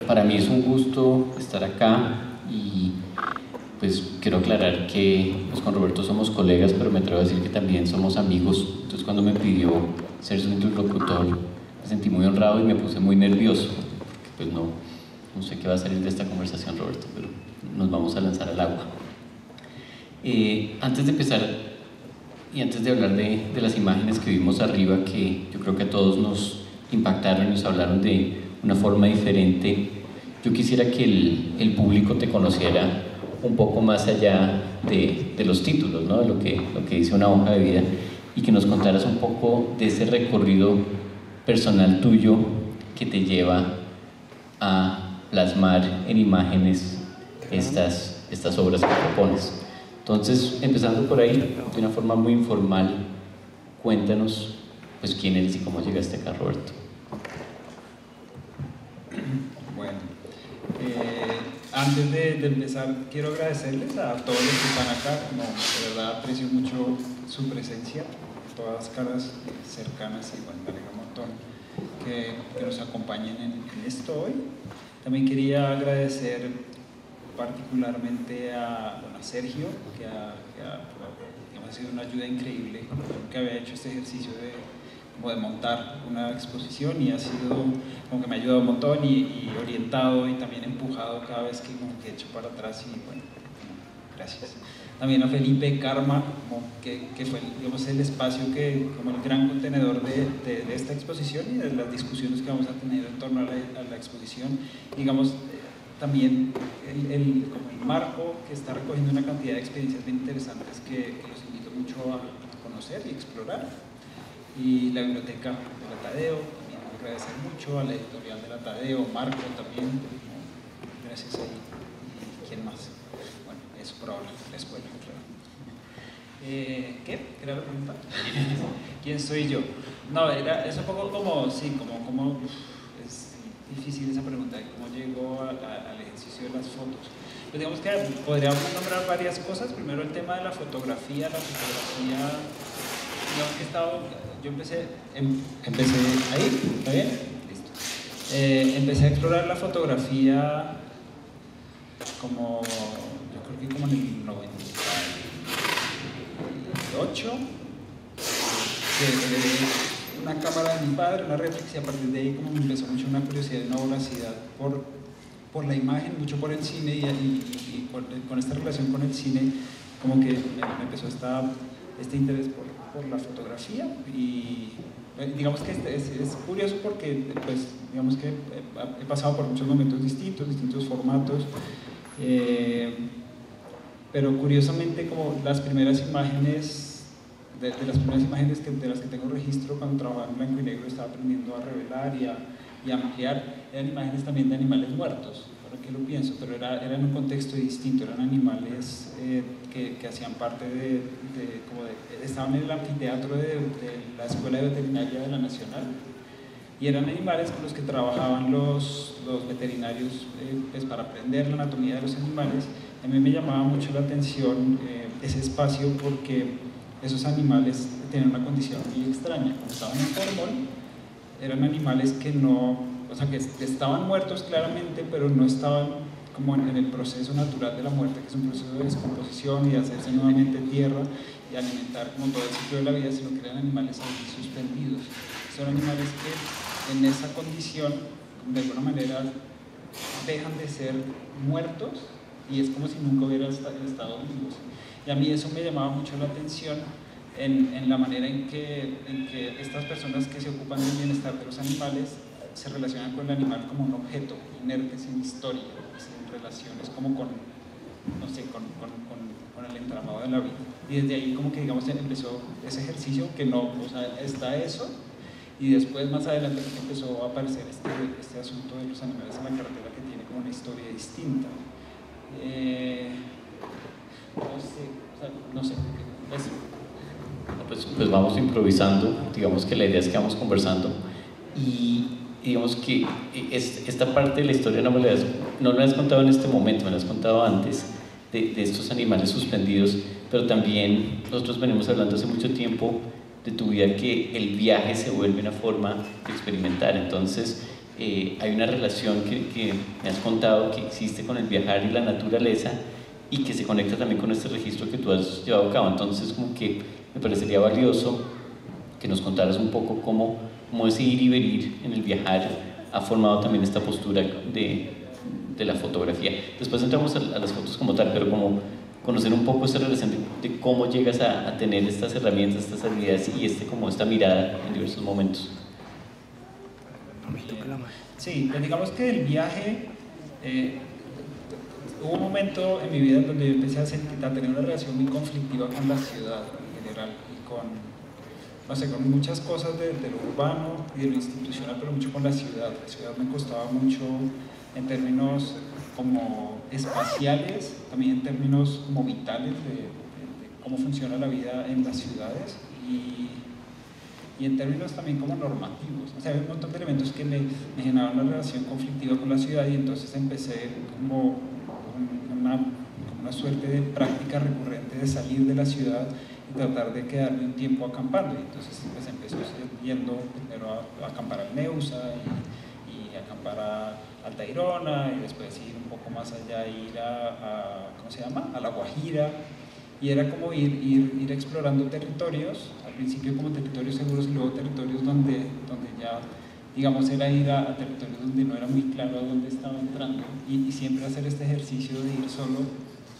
Para mí es un gusto estar acá y pues quiero aclarar que pues, con Roberto somos colegas, pero me atrevo a decir que también somos amigos. Entonces cuando me pidió ser su interlocutor me sentí muy honrado y me puse muy nervioso, porque pues no sé qué va a salir de esta conversación, Roberto, pero nos vamos a lanzar al agua. Antes de empezar y antes de hablar de las imágenes que vimos arriba, que yo creo que a todos nos impactaron y nos hablaron de una forma diferente, yo quisiera que el público te conociera un poco más allá de los títulos, ¿no? De lo que dice una hoja de vida, y que nos contaras un poco de ese recorrido personal tuyo que te lleva a plasmar en imágenes estas obras que propones. Entonces, empezando por ahí, de una forma muy informal, cuéntanos pues quién eres y cómo llegaste acá, Roberto. Bueno, antes de empezar, quiero agradecerles a todos los que están acá. Como de verdad aprecio mucho su presencia, todas las caras cercanas, y bueno, me alegra un montón que nos acompañen en esto hoy. También quería agradecer particularmente a Sergio, que ha sido una ayuda increíble, que había hecho este ejercicio de montar una exposición, y ha sido como que me ha ayudado un montón y orientado y también empujado cada vez que he hecho para atrás, y bueno, gracias. También a Felipe Karma, que fue el espacio, como el gran contenedor de esta exposición y de las discusiones que vamos a tener en torno a la exposición. También como el marco que está recogiendo una cantidad de experiencias bien interesantes que los invito mucho a conocer y explorar. Y la biblioteca de la Tadeo, también agradecer mucho a la editorial de la Tadeo, Marco también, gracias a él. ¿Y quién más? Bueno, eso por ahora, la escuela, claro. ¿Qué era la pregunta? ¿Quién soy yo? No, es un poco como, sí, como es difícil esa pregunta de cómo llegó al ejercicio de las fotos. Pues digamos que podríamos nombrar varias cosas. Primero, el tema de la fotografía. Digamos que yo empecé ahí, ¿está bien? Listo. Empecé a explorar la fotografía yo creo que como en el 98, una cámara de mi padre, una reflex, y a partir de ahí como me empezó mucho una curiosidad y una voracidad por la imagen, mucho por el cine, y con esta relación con el cine, como que me empezó este interés por la fotografía. Y digamos que es curioso porque pues, digamos que he pasado por muchos momentos distintos formatos, pero curiosamente como las primeras imágenes, de las primeras imágenes de las que tengo registro cuando trabajaba en blanco y negro, estaba aprendiendo a revelar y a ampliar, eran imágenes también de animales muertos, ahora que lo pienso, pero era en un contexto distinto, eran animales que hacían parte estaban en el anfiteatro de la Escuela de Veterinaria de la Nacional, y eran animales con los que trabajaban los veterinarios pues para aprender la anatomía de los animales. A mí me llamaba mucho la atención ese espacio, porque esos animales tenían una condición muy extraña. Cuando estaban en formol, eran animales que que estaban muertos claramente, pero no estaban como en el proceso natural de la muerte, que es un proceso de descomposición y de hacerse nuevamente tierra y alimentar como todo el ciclo de la vida, sino que eran animales ahí suspendidos. Son animales que en esa condición, de alguna manera, dejan de ser muertos y es como si nunca hubieran estado vivos. Y a mí eso me llamaba mucho la atención en la manera en que estas personas que se ocupan del bienestar de los animales se relacionan con el animal como un objeto inerte, sin historia, sin relaciones, como con el entramado de la vida. Y desde ahí como que digamos empezó ese ejercicio que está eso, y después más adelante empezó a aparecer este asunto de los animales en la carretera, que tiene como una historia distinta. No sé. Pues vamos improvisando, digamos que la idea es que vamos conversando, y digamos que esta parte de la historia no me la has contado en este momento, me la has contado antes, de estos animales suspendidos, pero también nosotros venimos hablando hace mucho tiempo de tu vida, que el viaje se vuelve una forma de experimentar. Entonces hay una relación que me has contado que existe con el viajar y la naturaleza y que se conecta también con este registro que tú has llevado a cabo. Entonces, como que me parecería valioso que nos contaras un poco cómo ese ir y venir en el viajar ha formado también esta postura de la fotografía. Después entramos a las fotos como tal, pero como conocer un poco esa relación de cómo llegas a tener estas herramientas, estas habilidades y como esta mirada en diversos momentos. Sí, pues digamos que el viaje, hubo un momento en mi vida en donde yo empecé a tener una relación muy conflictiva con la ciudad en general y con, no sé, con muchas cosas de lo urbano y de lo institucional, pero mucho con la ciudad. La ciudad me costaba mucho en términos como espaciales, también en términos como vitales de cómo funciona la vida en las ciudades y en términos también como normativos. O sea, hay un montón de elementos que me generaban una relación conflictiva con la ciudad y entonces empecé como una suerte de práctica recurrente de salir de la ciudad y tratar de quedarme un tiempo acampando. Y entonces pues empezó yendo primero a acampar al Neusa y acampar a Altairona y después ir un poco más allá, ir ¿cómo se llama? A La Guajira. Y era como ir explorando territorios, al principio como territorios seguros y luego territorios donde ya, digamos, era ir a territorios donde no era muy claro a dónde estaba entrando y siempre hacer este ejercicio de ir solo.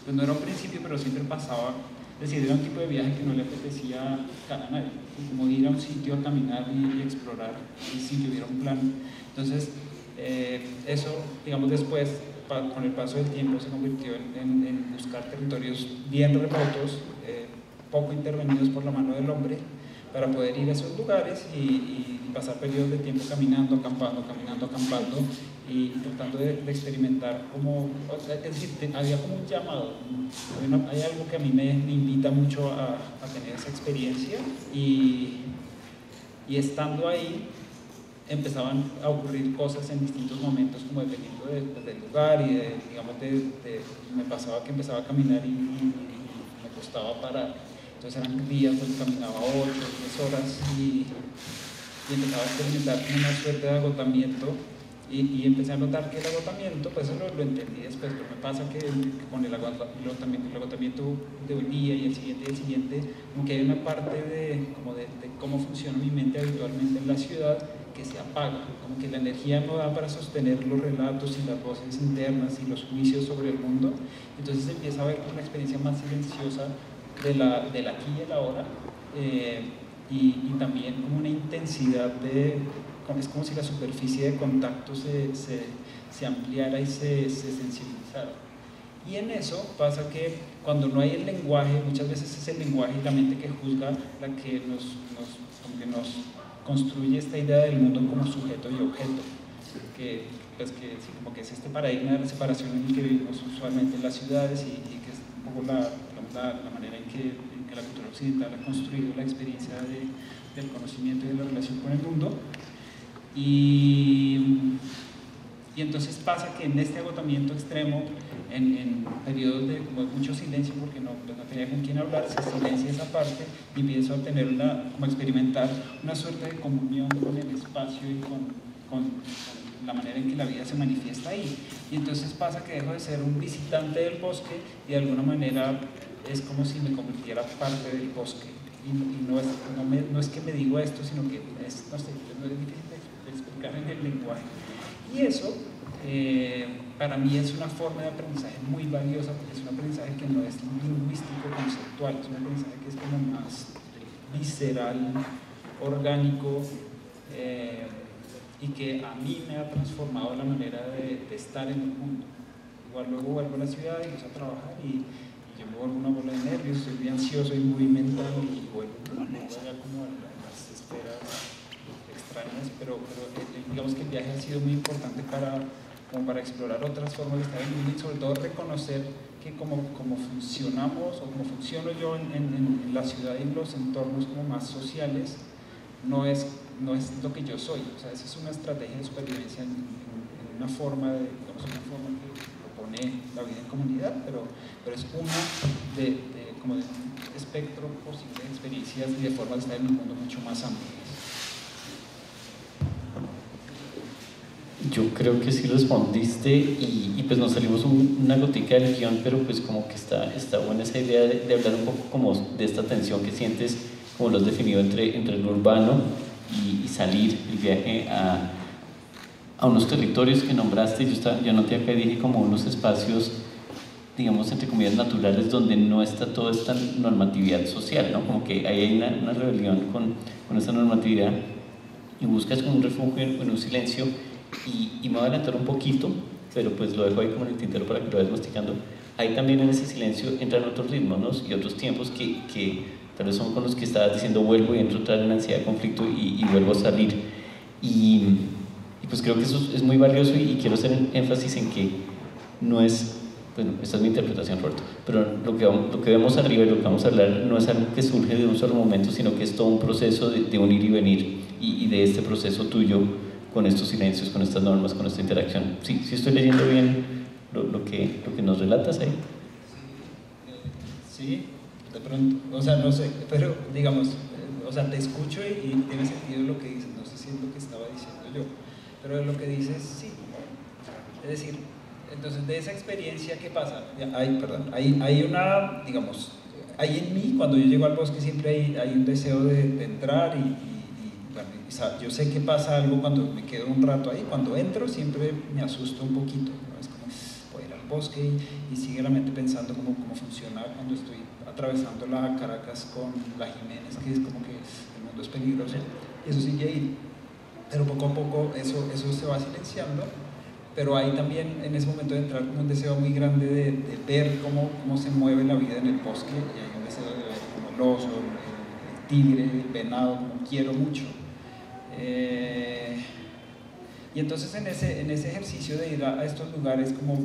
Pues no era un principio, pero siempre pasaba, es decir, era un tipo de viaje que no le apetecía a nadie, como ir a un sitio a caminar y explorar sin que hubiera un plan. Entonces, eso, digamos, después, con el paso del tiempo, se convirtió en buscar territorios bien remotos, poco intervenidos por la mano del hombre, para poder ir a esos lugares y pasar periodos de tiempo caminando, acampando y tratando de experimentar como, es decir, había como un llamado, hay algo que a mí me invita mucho a tener esa experiencia y estando ahí empezaban a ocurrir cosas en distintos momentos como dependiendo del lugar y digamos me pasaba que empezaba a caminar y me costaba parar. Entonces eran días donde caminaba 8 o 10 horas y empezaba a experimentar una suerte de agotamiento y empecé a notar que el agotamiento, pues eso lo entendí después, pero me pasa que con el agotamiento de un día y el siguiente, como que hay una parte de cómo funciona mi mente habitualmente en la ciudad que se apaga, como que la energía no da para sostener los relatos y las voces internas y los juicios sobre el mundo, entonces empieza a haber una experiencia más silenciosa del aquí y el ahora, y también como una intensidad es como si la superficie de contacto se ampliara y se sensibilizara. Y en eso pasa que cuando no hay el lenguaje, muchas veces es el lenguaje y la mente que juzga la que nos construye esta idea del mundo como sujeto y objeto, como que es este paradigma de la separación en el que vivimos usualmente en las ciudades y que es un poco la manera en que la cultura occidental ha construido la experiencia del conocimiento y de la relación con el mundo. Y entonces pasa que en este agotamiento extremo, en periodos de mucho silencio, porque no tenía con quién hablar, se silencia esa parte y empiezo a tener como experimentar una suerte de comunión con el espacio y con la manera en que la vida se manifiesta ahí. Y entonces pasa que dejo de ser un visitante del bosque y de alguna manera es como si me convirtiera parte del bosque. Y no es que me digo esto, sino que no es difícil de explicar en el lenguaje. Y eso, para mí es una forma de aprendizaje muy valiosa, porque es un aprendizaje que no es lingüístico conceptual, es un aprendizaje que es como más visceral, orgánico, y que a mí me ha transformado la manera de estar en el mundo. Igual luego vuelvo a la ciudad y empiezo a trabajar y yo me vuelvo una bola de nervios, soy muy ansioso y muy mental y vuelvo allá como a las esferas extrañas, pero digamos que el viaje ha sido muy importante como para explorar otras formas de estar en el mundo y sobre todo reconocer que como funcionamos o como funciono yo en la ciudad y en los entornos como más sociales no es lo que yo soy, o sea, esa es una estrategia de supervivencia en una forma que propone la vida en comunidad, pero es una de un espectro posible de experiencias y de formas de estar en un mundo mucho más amplio. Yo creo que sí respondiste y pues nos salimos una gotica del guión, pero pues como que está buena esa idea de hablar un poco como de esta tensión que sientes, como lo has definido entre lo urbano y salir, el viaje a unos territorios que nombraste. Yo anoté acá y dije como unos espacios, digamos, entre comillas, naturales, donde no está toda esta normatividad social, ¿no? Como que ahí hay una rebelión con esa normatividad y buscas como un refugio en un silencio. Y me voy a adelantar un poquito, pero pues lo dejo ahí como en el tintero para que lo vayas masticando. Ahí también en ese silencio entran otros ritmos, ¿no? Y otros tiempos que tal vez son con los que estabas diciendo vuelvo y entro otra vez en ansiedad de conflicto y vuelvo a salir. Y pues creo que eso es muy valioso y quiero hacer énfasis en que no es, bueno, esta es mi interpretación, Roberto, pero lo que vemos arriba y lo que vamos a hablar no es algo que surge de un solo momento, sino que es todo un proceso de un ir y venir y de este proceso tuyo con estos silencios, con estas normas, con esta interacción. Sí, sí estoy leyendo bien lo que nos relatas ahí. Sí, de pronto, o sea, no sé, pero digamos, o sea, te escucho y tiene sentido lo que dices, no sé si es lo que estaba diciendo yo, pero lo que dices, sí. Es decir, entonces de esa experiencia, ¿qué pasa? Hay una, digamos, hay en mí, cuando yo llego al bosque siempre hay un deseo de entrar bueno, yo sé que pasa algo cuando me quedo un rato ahí, cuando entro siempre me asusto un poquito, ¿no? Es como, voy a ir al bosque y sigue la mente pensando cómo funciona cuando estoy atravesando la Caracas con la Jiménez, que es como que el mundo es peligroso, y eso sigue ahí. Pero poco a poco eso se va silenciando, pero hay también en ese momento de entrar un deseo muy grande de ver cómo se mueve la vida en el bosque, y hay un deseo de ver como el oso, el tigre, el venado, como quiero mucho. Y entonces en ese ejercicio de ir a estos lugares, como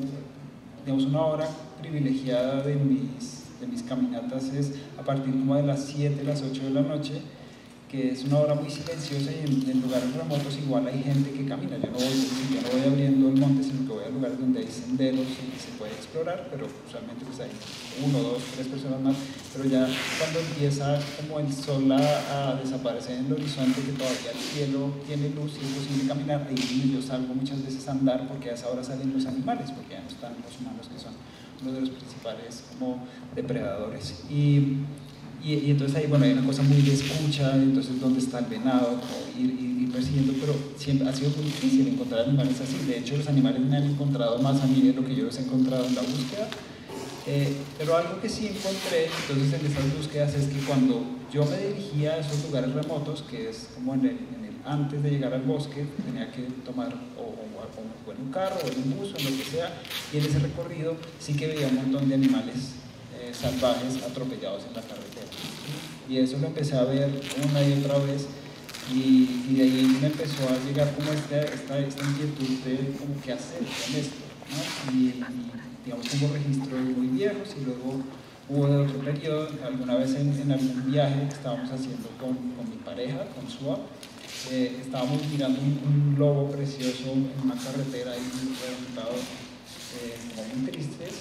digamos una hora privilegiada de mis caminatas es a partir como de las 7, las 8 de la noche, que es una hora muy silenciosa y en lugares remotos igual hay gente que camina. Yo no voy abriendo el monte, sino que voy a lugares donde hay senderos y se puede explorar, pero usualmente pues hay 1, 2, 3 personas más, pero ya cuando empieza como el sol a desaparecer en el horizonte, que todavía el cielo tiene luz y es posible caminar, ahí yo salgo muchas veces a andar porque a esa hora salen los animales, porque ya no están los humanos que son uno de los principales como depredadores. Y entonces ahí, bueno, hay una cosa muy de escucha, entonces dónde está el venado, ir persiguiendo, pero siempre ha sido muy difícil encontrar animales así. De hecho, los animales me han encontrado más a mí de lo que yo los he encontrado en la búsqueda. Pero algo que sí encontré entonces en esas búsquedas es que cuando yo me dirigía a esos lugares remotos, que es como antes de llegar al bosque, tenía que tomar o en un carro o en un bus o en lo que sea, y en ese recorrido sí que veía un montón de animales salvajes atropellados en la carretera. Y eso lo empecé a ver una y otra vez, y de ahí me empezó a llegar como esta inquietud de como qué hacer con esto, ¿no? Y digamos, hubo registros muy viejos y luego hubo de otro periodo, alguna vez en algún viaje que estábamos haciendo con mi pareja, con Sua, estábamos mirando un lobo precioso en una carretera ahí reventado, como muy tristes,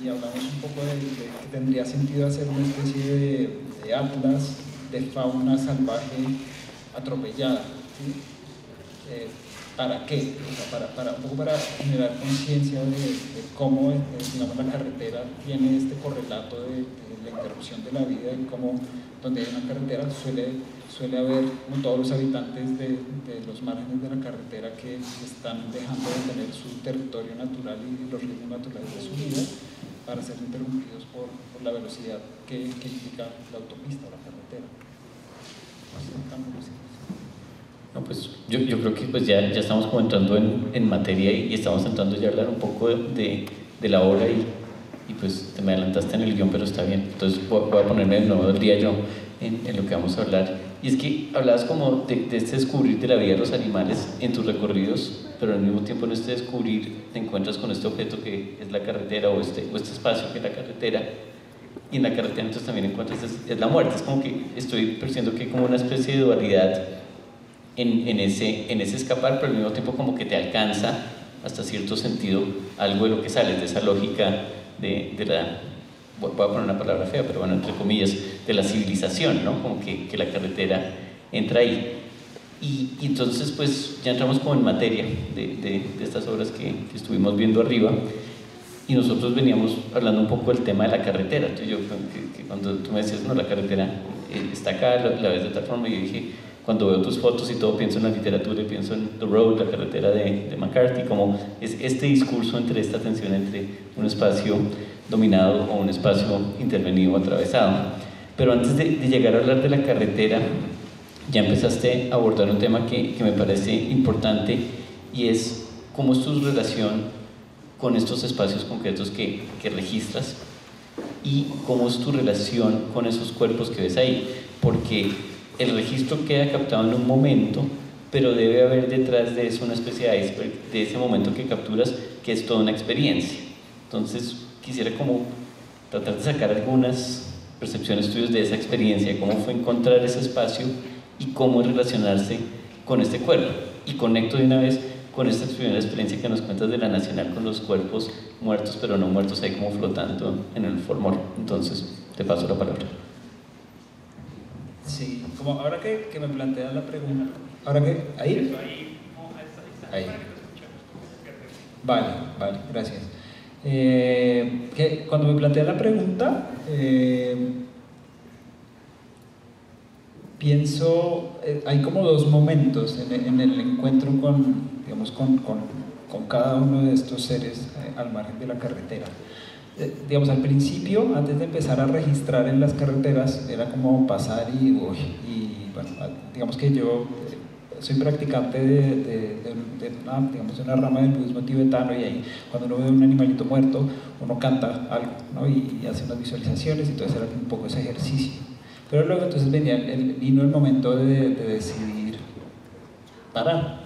y hablamos un poco de que tendría sentido hacer una especie de atlas de fauna salvaje atropellada, ¿sí? ¿Para qué? O sea, un poco para generar conciencia de cómo digamos, la carretera tiene este correlato de la interrupción de la vida y cómo donde hay una carretera suele haber como todos los habitantes de los márgenes de la carretera que están dejando de tener su territorio natural y los ritmos naturales de su vida para ser interrumpidos por la velocidad que implica la autopista o la carretera. No, pues yo creo que pues ya estamos como entrando en materia y estamos entrando ya a hablar un poco de la obra y pues te me adelantaste en el guión, pero está bien. Entonces voy a ponerme de nuevo del día yo en lo que vamos a hablar. Y es que hablabas como de este descubrir de la vida de los animales en tus recorridos, pero al mismo tiempo en este descubrir te encuentras con este objeto que es la carretera o este espacio que es la carretera. Y en la carretera entonces también encuentras es la muerte. Es como que estoy percibiendo que hay como una especie de dualidad en ese escapar, pero al mismo tiempo como que te alcanza hasta cierto sentido algo de lo que sale, de esa lógica de la, voy a poner una palabra fea, pero bueno, entre comillas, de la civilización, ¿no? Como que la carretera entra ahí. Y entonces pues ya entramos como en materia de estas obras que estuvimos viendo arriba, y nosotros veníamos hablando un poco del tema de la carretera. Entonces yo, que cuando tú me decías, no, la carretera está acá, la ves de tal forma, y yo dije, cuando veo tus fotos y todo, pienso en la literatura y pienso en The Road, la carretera de McCarthy, como es este discurso entre esta tensión entre un espacio dominado o un espacio intervenido o atravesado. Pero antes de llegar a hablar de la carretera, ya empezaste a abordar un tema que me parece importante, y es cómo es tu relación con estos espacios concretos que registras, y cómo es tu relación con esos cuerpos que ves ahí, porque el registro queda captado en un momento, pero debe haber detrás de eso una especie de iceberg de ese momento que capturas, que es toda una experiencia. Entonces quisiera como tratar de sacar algunas percepciones tuyas de esa experiencia, de cómo fue encontrar ese espacio y cómo es relacionarse con este cuerpo. Y conecto de una vez con esta primera experiencia que nos cuentas de la Nacional, con los cuerpos muertos pero no muertos ahí como flotando en el formol. Entonces te paso la palabra. Sí, como ahora que me planteas la pregunta, ahora que ahí, vale, gracias. Que cuando me planteas la pregunta, pienso, hay como dos momentos en el encuentro con, digamos, con cada uno de estos seres al margen de la carretera. Digamos, al principio, antes de empezar a registrar en las carreteras, era como pasar y bueno, digamos que yo soy practicante de una rama del budismo tibetano, y ahí cuando uno ve un animalito muerto, uno canta algo, ¿no? y hace unas visualizaciones, y entonces era un poco ese ejercicio. Pero luego entonces vino el momento de decidir parar.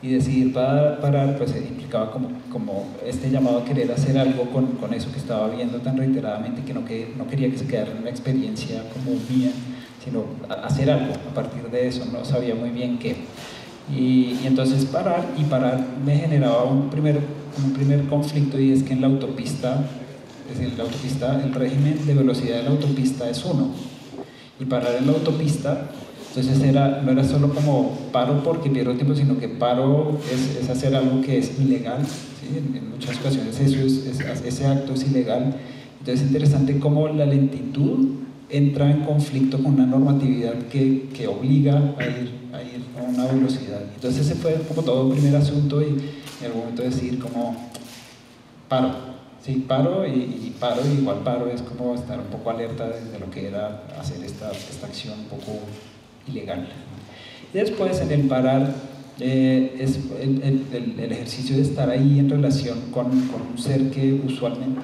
Y decidir parar pues implicaba como este llamado a querer hacer algo con eso que estaba viendo tan reiteradamente, que no quería que se quedara en una experiencia como mía, sino hacer algo a partir de eso. No sabía muy bien qué. Y entonces parar me generaba un primer conflicto, y es que en la autopista, es decir, el régimen de velocidad de la autopista es 1, y parar en la autopista, entonces no era solo como paro porque pierdo tiempo, sino que paro es hacer algo que es ilegal, ¿sí? En muchas ocasiones ese acto es ilegal. Entonces es interesante cómo la lentitud entra en conflicto con una normatividad que obliga a ir a una velocidad. Entonces ese fue como todo un primer asunto, y en algún momento decir como paro. Sí, paro y igual paro es como estar un poco alerta de lo que era hacer esta acción un poco ilegal. Y después en el parar es el ejercicio de estar ahí en relación con un ser que usualmente,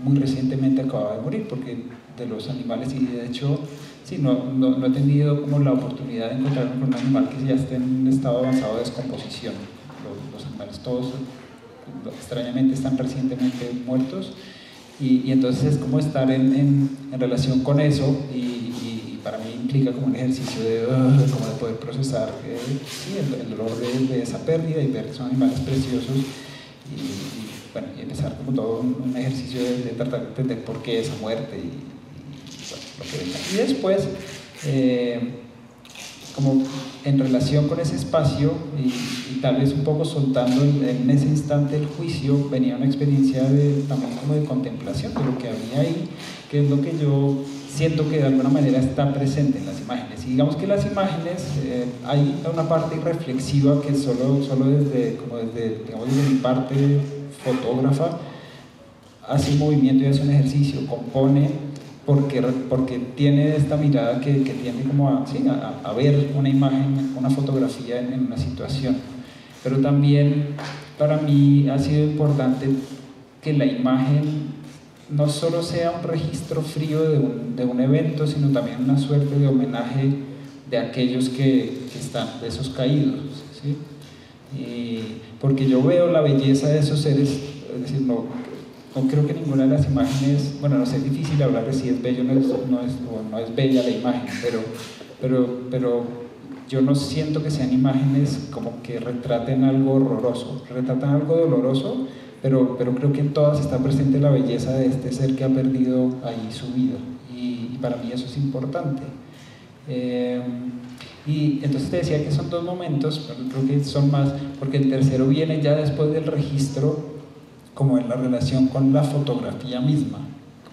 muy recientemente acababa de morir, porque de los animales, y de hecho sí, no he tenido como la oportunidad de encontrarme con un animal que ya esté en un estado avanzado de descomposición. Los animales todos extrañamente están recientemente muertos, y entonces es como estar en relación con eso, y para mí implica como un ejercicio como de poder procesar sí, el dolor de esa pérdida, y ver que son animales preciosos, y bueno, y empezar como todo un ejercicio de tratar de entender por qué esa muerte, y bueno, lo que venga. Y después como en relación con ese espacio, y tal vez un poco soltando en ese instante el juicio, venía una experiencia también como de contemplación de lo que había ahí, que es lo que yo siento que de alguna manera está presente en las imágenes. Y digamos que las imágenes, hay una parte reflexiva que solo desde mi parte fotógrafa hace un movimiento y hace un ejercicio, compone, porque tiene esta mirada que tiende como a ver una imagen, una fotografía en una situación. Pero también para mí ha sido importante que la imagen no solo sea un registro frío de un evento, sino también una suerte de homenaje de aquellos que están, de esos caídos, ¿sí? Porque yo veo la belleza de esos seres, es decir, no creo que ninguna de las imágenes, bueno, no sé, es difícil hablar de si es bello o no es bella la imagen, pero yo no siento que sean imágenes como que retraten algo horroroso, retratan algo doloroso, pero creo que en todas está presente la belleza de este ser que ha perdido ahí su vida, y para mí eso es importante. Y entonces te decía que son dos momentos, pero creo que son más, porque el tercero viene ya después del registro, como en la relación con la fotografía misma,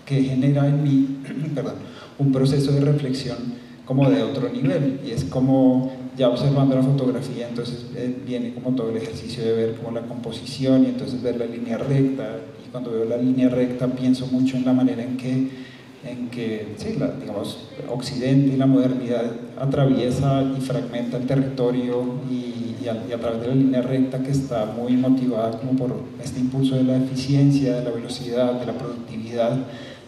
que genera en mí perdón, un proceso de reflexión como de otro nivel, y es como ya observando la fotografía, entonces viene como todo el ejercicio de ver como la composición y entonces ver la línea recta, y cuando veo la línea recta pienso mucho en la manera en que sí, digamos, Occidente y la modernidad atraviesa y fragmenta el territorio y a través de la línea recta, que está muy motivada como por este impulso de la eficiencia, de la velocidad, de la productividad,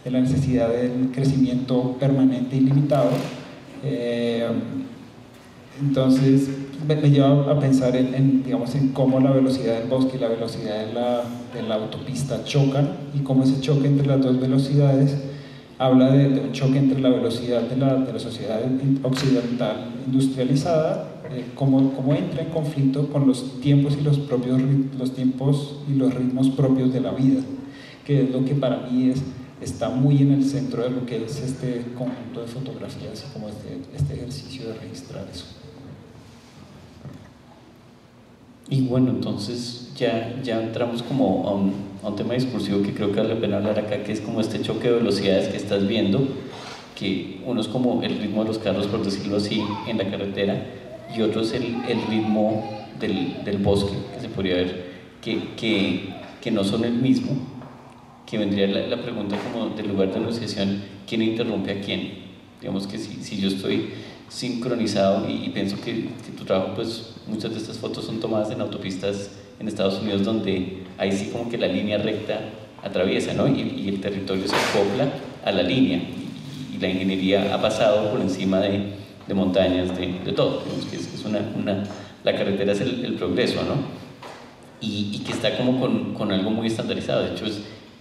de la necesidad del crecimiento permanente y ilimitado. Entonces me lleva a pensar digamos, en cómo la velocidad del bosque y la velocidad de la autopista chocan, y cómo ese choque entre las dos velocidades habla de un choque entre la velocidad de la sociedad occidental industrializada, cómo entra en conflicto con los tiempos y los tiempos y los ritmos propios de la vida, que es lo que para mí está muy en el centro de lo que es este conjunto de fotografías y como este ejercicio de registrar eso. Y bueno, entonces ya entramos como a un tema discursivo que creo que vale la pena hablar acá, que es como este choque de velocidades que estás viendo, que uno es como el ritmo de los carros, por decirlo así, en la carretera, y otro es el ritmo del bosque, que se podría ver, que no son el mismo, que vendría la pregunta como del lugar de negociación, ¿quién interrumpe a quién? Digamos que si yo estoy sincronizado y pienso que tu trabajo, pues muchas de estas fotos son tomadas en autopistas en Estados Unidos, donde ahí sí como que la línea recta atraviesa, ¿no? Y el territorio se acopla a la línea, y la ingeniería ha pasado por encima de montañas, de todo. Digamos que es la carretera es el progreso, ¿no? Y que está como con algo muy estandarizado. De hecho,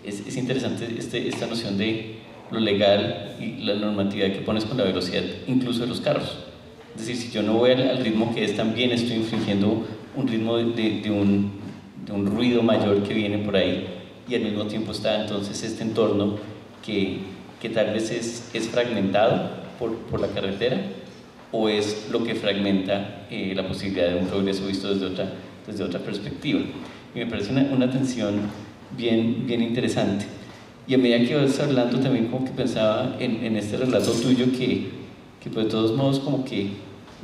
es interesante esta noción de lo legal y la normatividad que pones con la velocidad incluso de los carros. Es decir, si yo no voy al ritmo que es, también estoy infringiendo un ritmo de un ruido mayor que viene por ahí, y al mismo tiempo está entonces este entorno que tal vez es fragmentado por la carretera, o es lo que fragmenta la posibilidad de un progreso visto desde otra perspectiva. Y me parece una tensión bien interesante. Y a medida que vas hablando también como que pensaba en este relato tuyo que pues de todos modos como que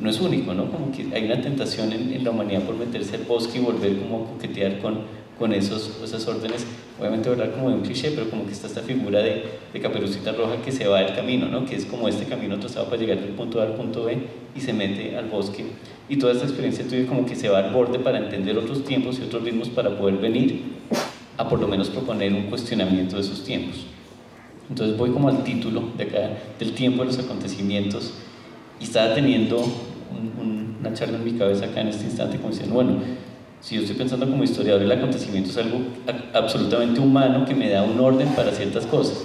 no es único, ¿no? Como que hay una tentación en la humanidad por meterse al bosque y volver como a coquetear con esas órdenes. Obviamente hablar como de un cliché, pero como que está esta figura de Caperucita Roja que se va del camino, ¿no? Que es como este camino trazado para llegar del punto A al punto B y se mete al bosque. Y toda esta experiencia tuya como que se va al borde para entender otros tiempos y otros ritmos, para poder venir a por lo menos proponer un cuestionamiento de esos tiempos. Entonces voy como al título de acá, del tiempo de los acontecimientos, y estaba teniendo una charla en mi cabeza acá en este instante, como diciendo, bueno, si yo estoy pensando como historiador, el acontecimiento es algo absolutamente humano que me da un orden para ciertas cosas.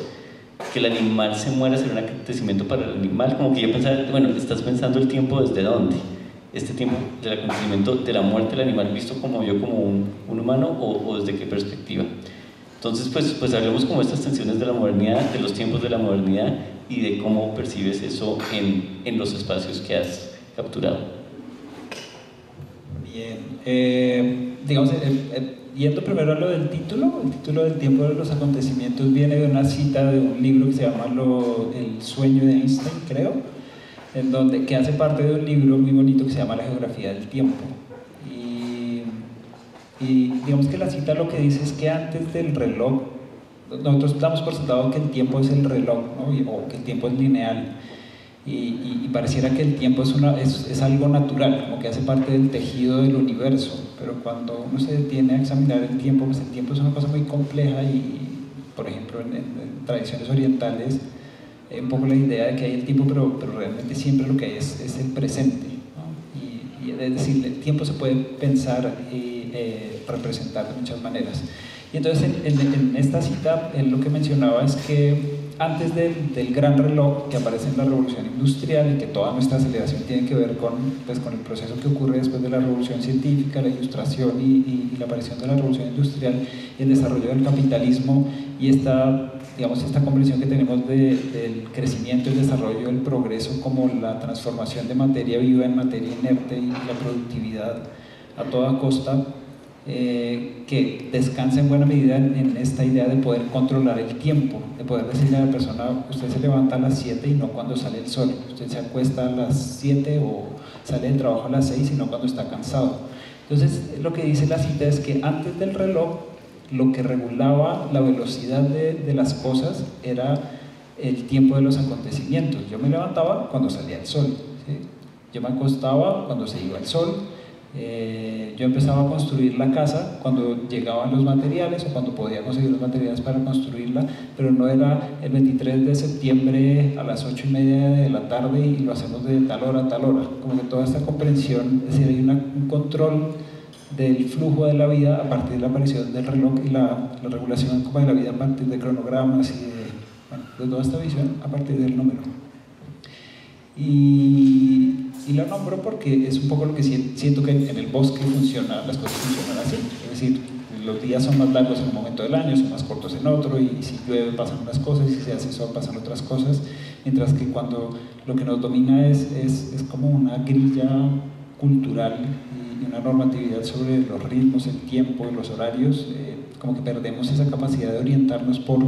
Que el animal se muera será un acontecimiento para el animal, como que yo pensaba, bueno, estás pensando el tiempo desde dónde. Este tiempo del acontecimiento de la muerte del animal visto como yo, como un humano, o desde qué perspectiva. Entonces, pues hablemos como estas tensiones de la modernidad, de los tiempos de la modernidad, y de cómo percibes eso en los espacios que has capturado. Bien, digamos, yendo primero a lo del título, el título del tiempo de los acontecimientos viene de una cita de un libro que se llama El sueño de Einstein, creo, que hace parte de un libro muy bonito que se llama La geografía del tiempo. Y digamos que la cita lo que dice es que antes del reloj, nosotros damos por sentado que el tiempo es el reloj, ¿no? O que el tiempo es lineal, y pareciera que el tiempo es algo natural, como que hace parte del tejido del universo, pero cuando uno se detiene a examinar el tiempo, pues el tiempo es una cosa muy compleja, y por ejemplo en tradiciones orientales un poco la idea de que hay el tiempo, pero realmente siempre lo que hay es el presente, ¿no? Y es decir, el tiempo se puede pensar y representar de muchas maneras. Y entonces en esta cita él lo que mencionaba es que antes del gran reloj que aparece en la revolución industrial, y que toda nuestra aceleración tiene que ver con el proceso que ocurre después de la revolución científica, la ilustración y la aparición de la revolución industrial y el desarrollo del capitalismo y digamos, esta comprensión que tenemos del crecimiento, el desarrollo, el progreso como la transformación de materia viva en materia inerte y la productividad a toda costa, que descansa en buena medida en esta idea de poder controlar el tiempo, de poder decirle a la persona: usted se levanta a las 7 y no cuando sale el sol, usted se acuesta a las 7 o sale del trabajo a las 6 y no cuando está cansado. Entonces, lo que dice la cita es que antes del reloj, lo que regulaba la velocidad de las cosas era el tiempo de los acontecimientos. Yo me levantaba cuando salía el sol, ¿sí? Yo me acostaba cuando se iba el sol. Yo empezaba a construir la casa cuando llegaban los materiales o cuando podía conseguir los materiales para construirla, pero no era el 23 de septiembre a las 8:30 de la tarde y lo hacemos de tal hora a tal hora. Como que toda esta comprensión, es decir, hay un control del flujo de la vida a partir de la aparición del reloj y la regulación de la vida a partir de cronogramas y de toda esta visión a partir del número. Y la nombro porque es un poco lo que siento que en el bosque las cosas funcionan así. Es decir, los días son más largos en un momento del año, son más cortos en otro, y si llueve pasan unas cosas, y si se hace sol pasan otras cosas, mientras que cuando lo que nos domina es como una grilla cultural y una normatividad sobre los ritmos, el tiempo y los horarios, como que perdemos esa capacidad de orientarnos por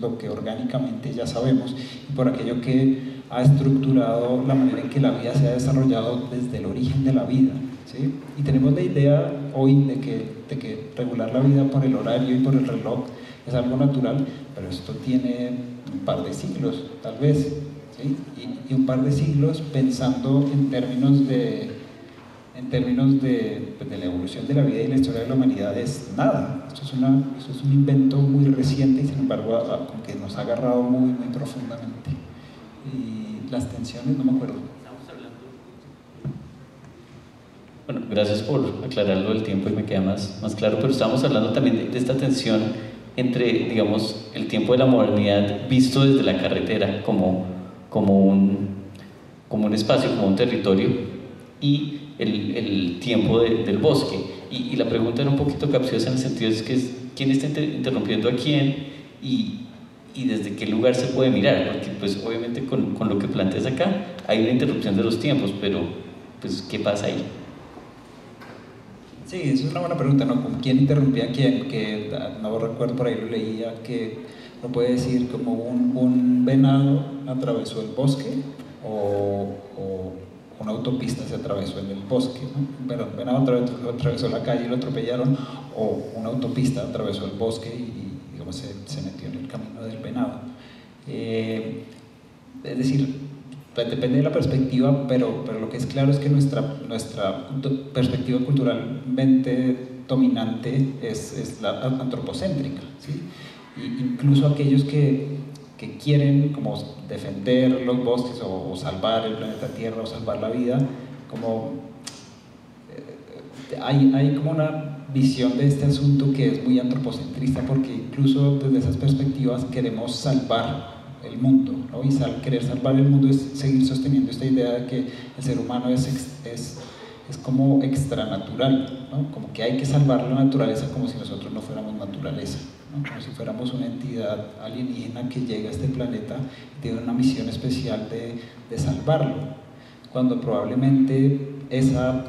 lo que orgánicamente ya sabemos y por aquello que ha estructurado la manera en que la vida se ha desarrollado desde el origen de la vida, ¿sí? Y tenemos la idea hoy de que regular la vida por el horario y por el reloj es algo natural, pero esto tiene un par de siglos, tal vez, ¿sí? Y un par de siglos pensando en términos de la evolución de la vida y la historia de la humanidad es nada. Esto es un invento muy reciente y sin embargo como que nos ha agarrado muy, muy profundamente. Y las tensiones, no me acuerdo. Bueno, gracias por aclararlo del tiempo y me queda más claro, pero estamos hablando también de esta tensión entre, digamos, el tiempo de la modernidad visto desde la carretera como un espacio, como un territorio, y el tiempo del bosque. Y la pregunta era un poquito capciosa en el sentido de que quién está interrumpiendo a quién y desde qué lugar se puede mirar, porque pues obviamente con lo que planteas acá hay una interrupción de los tiempos, pero pues ¿qué pasa ahí? Sí, esa es una buena pregunta, ¿no? ¿Con quién interrumpía a quién? Que no recuerdo, por ahí lo leía, que no puede decir como un venado atravesó el bosque o una autopista se atravesó en el bosque, ¿no? Pero un venado atravesó la calle y lo atropellaron, o una autopista atravesó el bosque y digamos, se metió en el camino del venado. Es decir, depende de la perspectiva, pero lo que es claro es que nuestra perspectiva culturalmente dominante es la antropocéntrica, ¿sí? Y incluso aquellos que quieren como defender los bosques o salvar el planeta Tierra o salvar la vida, como hay como una visión de este asunto que es muy antropocentrista, porque incluso desde esas perspectivas queremos salvar el mundo, ¿no? Y querer salvar el mundo es seguir sosteniendo esta idea de que el ser humano es como extranatural, ¿no? Como que hay que salvar la naturaleza como si nosotros no fuéramos naturaleza, ¿no? Como si fuéramos una entidad alienígena que llega a este planeta y tiene una misión especial de salvarlo, cuando probablemente esa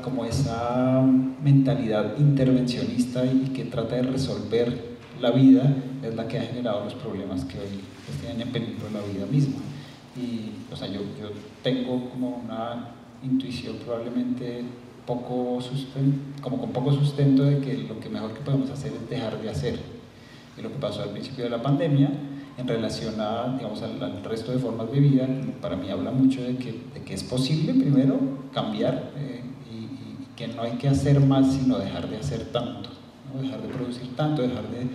mentalidad intervencionista y que trata de resolver la vida es la que ha generado los problemas que hoy tienen en peligro la vida misma. Y, o sea, yo tengo como una intuición probablemente con poco sustento de que lo que mejor que podemos hacer es dejar de hacer. Y lo que pasó al principio de la pandemia en relación digamos, al resto de formas de vida, para mí habla mucho de que es posible primero cambiar y que no hay que hacer más sino dejar de hacer tanto, ¿no? Dejar de producir tanto, dejar de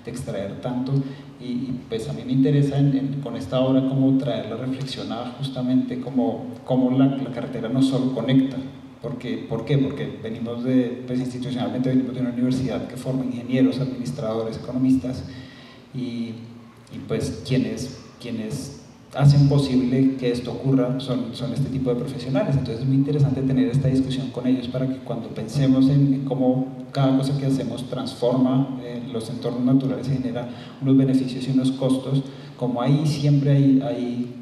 extraer tanto, y pues a mí me interesa con esta obra como traer la reflexión a justamente cómo la carretera no solo conecta. ¿Por qué? Porque venimos institucionalmente venimos de una universidad que forma ingenieros, administradores, economistas, y pues quienes hacen posible que esto ocurra son este tipo de profesionales. Entonces es muy interesante tener esta discusión con ellos para que cuando pensemos en cómo cada cosa que hacemos transforma los entornos naturales y genera unos beneficios y unos costos, como ahí siempre hay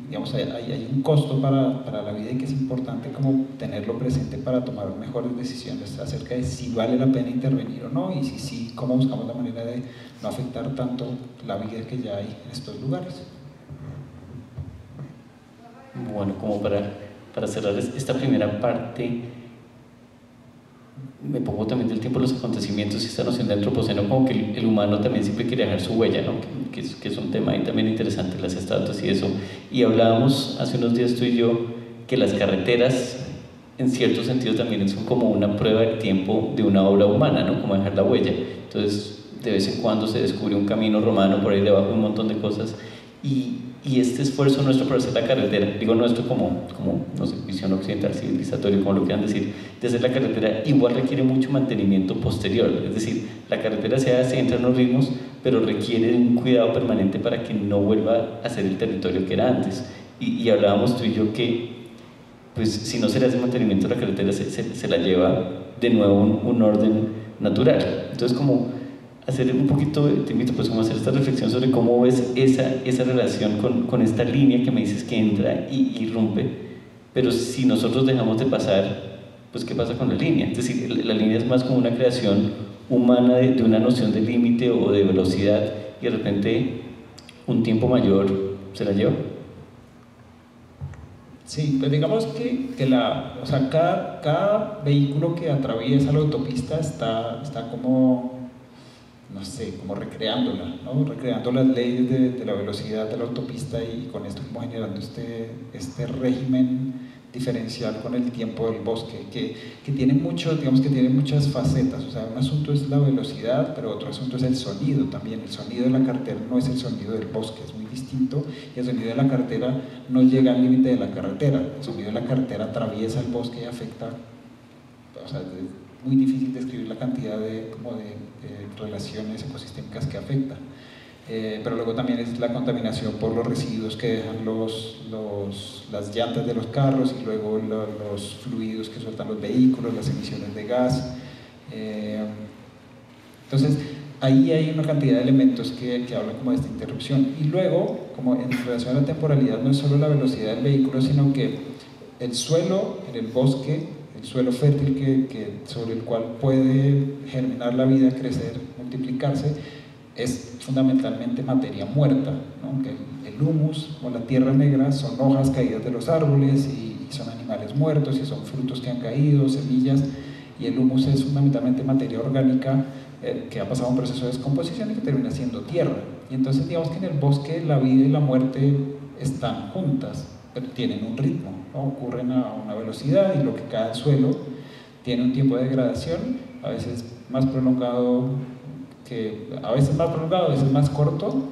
un costo para la vida y que es importante como tenerlo presente para tomar mejores decisiones acerca de si vale la pena intervenir o no, y si sí, cómo buscamos la manera de no afectar tanto la vida que ya hay en estos lugares. Bueno, como para cerrar esta primera parte, me pongo también del tiempo de los acontecimientos y esta noción de antropoceno, como que el humano también siempre quiere dejar su huella, ¿no? que es un tema ahí también interesante, las estatuas y eso. Y hablábamos hace unos días tú y yo que las carreteras, en cierto sentido, también son como una prueba del tiempo de una obra humana, ¿no? Como dejar la huella. Entonces, de vez en cuando se descubre un camino romano por ahí debajo, un montón de cosas. Y este esfuerzo nuestro por hacer la carretera, digo nuestro como no sé, visión occidental, civilizatoria, como lo quieran decir, de hacer la carretera igual requiere mucho mantenimiento posterior. Es decir, la carretera se hace, entra en los ritmos, pero requiere un cuidado permanente para que no vuelva a ser el territorio que era antes. Y hablábamos tú y yo que, pues, si no se le hace mantenimiento a la carretera, se la lleva de nuevo un orden natural. Entonces, como hacer un poquito, te invito pues como a hacer esta reflexión sobre cómo ves esa relación con esta línea que me dices que entra y irrumpe, pero si nosotros dejamos de pasar, pues ¿qué pasa con la línea? Es decir, la línea es más como una creación humana de una noción de límite o de velocidad y de repente un tiempo mayor se la lleva. Sí, pues digamos que cada vehículo que atraviesa la autopista está como, no sé, como recreándola, ¿no? Recreando las leyes de la velocidad de la autopista y con esto como generando este régimen diferencial con el tiempo del bosque, que tiene muchas facetas. O sea, un asunto es la velocidad, pero otro asunto es el sonido también. El sonido de la carretera no es el sonido del bosque, es muy distinto, y el sonido de la carretera no llega al límite de la carretera. El sonido de la carretera atraviesa el bosque y afecta, o sea, es muy difícil describir la cantidad de relaciones ecosistémicas que afecta. Pero luego también es la contaminación por los residuos que dejan las llantas de los carros y luego los fluidos que sueltan los vehículos, las emisiones de gas. Entonces, ahí hay una cantidad de elementos que hablan como de esta interrupción. Y luego, como en relación a la temporalidad, no es solo la velocidad del vehículo, sino que el suelo en el bosque, el suelo fértil sobre el cual puede germinar la vida, crecer, multiplicarse, es fundamentalmente materia muerta, ¿no? Que el humus o la tierra negra son hojas caídas de los árboles y son animales muertos y son frutos que han caído, semillas, y el humus es fundamentalmente materia orgánica que ha pasado un proceso de descomposición y que termina siendo tierra. Y entonces digamos que en el bosque la vida y la muerte están juntas, pero tienen un ritmo, ¿no? Ocurren a una velocidad y lo que cae al suelo tiene un tiempo de degradación, a veces más prolongado, a veces más corto,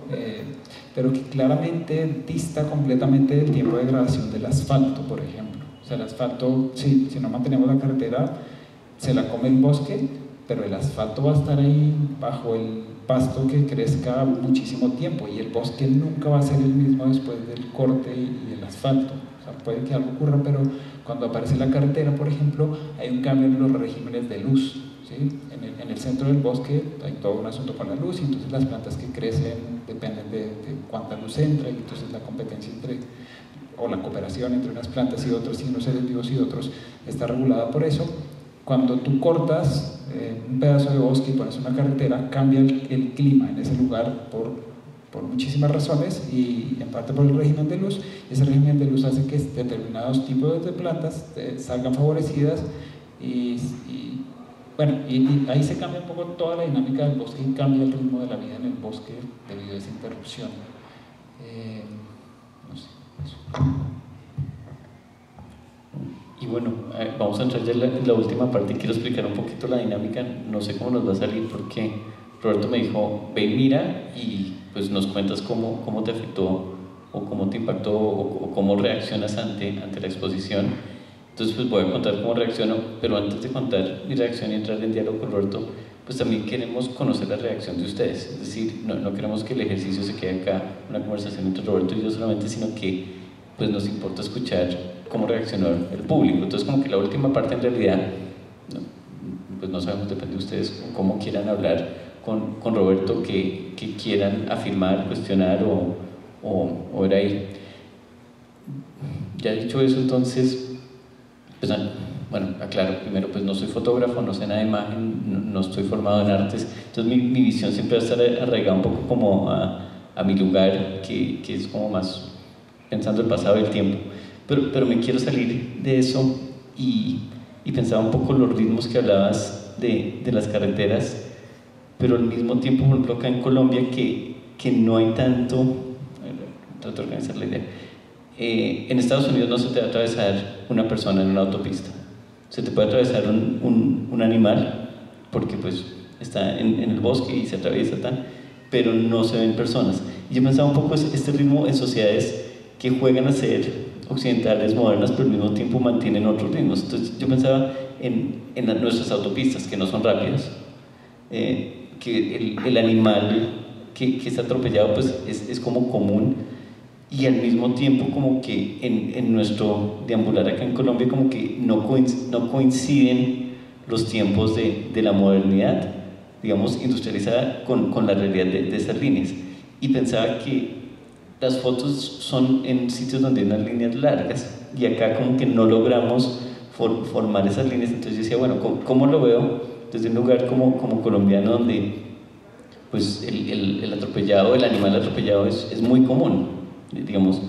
pero que claramente dista completamente del tiempo de degradación del asfalto, por ejemplo. O sea, el asfalto, sí, si no mantenemos la carretera, se la come el bosque, pero el asfalto va a estar ahí bajo el pasto que crezca muchísimo tiempo y el bosque nunca va a ser el mismo después del corte y el asfalto. O sea, puede que algo ocurra, pero cuando aparece la carretera, por ejemplo, hay un cambio en los regímenes de luz. ¿Sí? En el centro del bosque hay todo un asunto con la luz y entonces las plantas que crecen dependen de cuánta luz entra y entonces la competencia o la cooperación entre unas plantas y otras y unos seres vivos y otros está regulada por eso. Cuando tú cortas un pedazo de bosque y pones una carretera, cambia el clima en ese lugar por muchísimas razones y en parte por el régimen de luz. Ese régimen de luz hace que determinados tipos de plantas salgan favorecidas y ahí se cambia un poco toda la dinámica del bosque y cambia el ritmo de la vida en el bosque debido a esa interrupción. No sé, eso. Y bueno, vamos a entrar ya en la última parte y quiero explicar un poquito la dinámica. No sé cómo nos va a salir porque Roberto me dijo, ve y mira y pues nos cuentas cómo te afectó o cómo te impactó o cómo reaccionas ante la exposición. Entonces pues voy a contar cómo reacciono, pero antes de contar mi reacción y entrar en diálogo con Roberto, pues también queremos conocer la reacción de ustedes. Es decir, no queremos que el ejercicio se quede acá, una conversación entre Roberto y yo solamente, sino que pues nos importa escuchar cómo reaccionó el público. Entonces, como que la última parte en realidad, pues no sabemos, depende de ustedes cómo quieran hablar con Roberto, que quieran afirmar, cuestionar o ver ahí. Ya dicho eso, entonces, pues, bueno, aclaro, primero, pues no soy fotógrafo, no sé nada de imagen, no estoy formado en artes, entonces mi visión siempre va a estar arraigada un poco como a mi lugar, que es como más pensando el pasado y el tiempo, pero me quiero salir de eso y pensaba un poco los ritmos que hablabas de las carreteras, pero al mismo tiempo, por ejemplo, acá en Colombia, que no hay tanto, trato de organizar la idea. En Estados Unidos no se te va a atravesar una persona en una autopista, se te puede atravesar un animal, porque pues está en el bosque y se atraviesa tal, pero no se ven personas. Y yo pensaba un poco este ritmo en sociedades que juegan a ser occidentales, modernas, pero al mismo tiempo mantienen otros ritmos. Entonces yo pensaba en nuestras autopistas, que no son rápidas, que el animal que es atropellado pues es como común, y al mismo tiempo como que en nuestro deambular acá en Colombia como que no coinciden los tiempos de la modernidad, digamos, industrializada con la realidad de esas líneas. Y pensaba que las fotos son en sitios donde hay unas líneas largas y acá como que no logramos formar esas líneas. Entonces yo decía, bueno, ¿cómo lo veo desde un lugar como colombiano, donde pues el atropellado, el animal atropellado es muy común, digamos,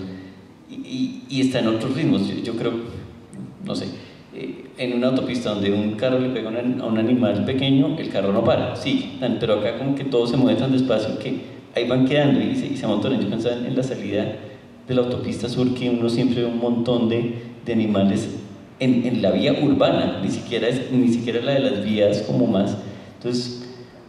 y está en otros ritmos? Yo creo, no sé, en una autopista donde un carro le pega a un animal pequeño, el carro no para, sí, pero acá como que todo se mueve tan despacio que ahí van quedando y se amontonan. Yo pensaba en la salida de la autopista sur, que uno siempre ve un montón de animales en la vía urbana, ni siquiera la de las vías como más. Entonces,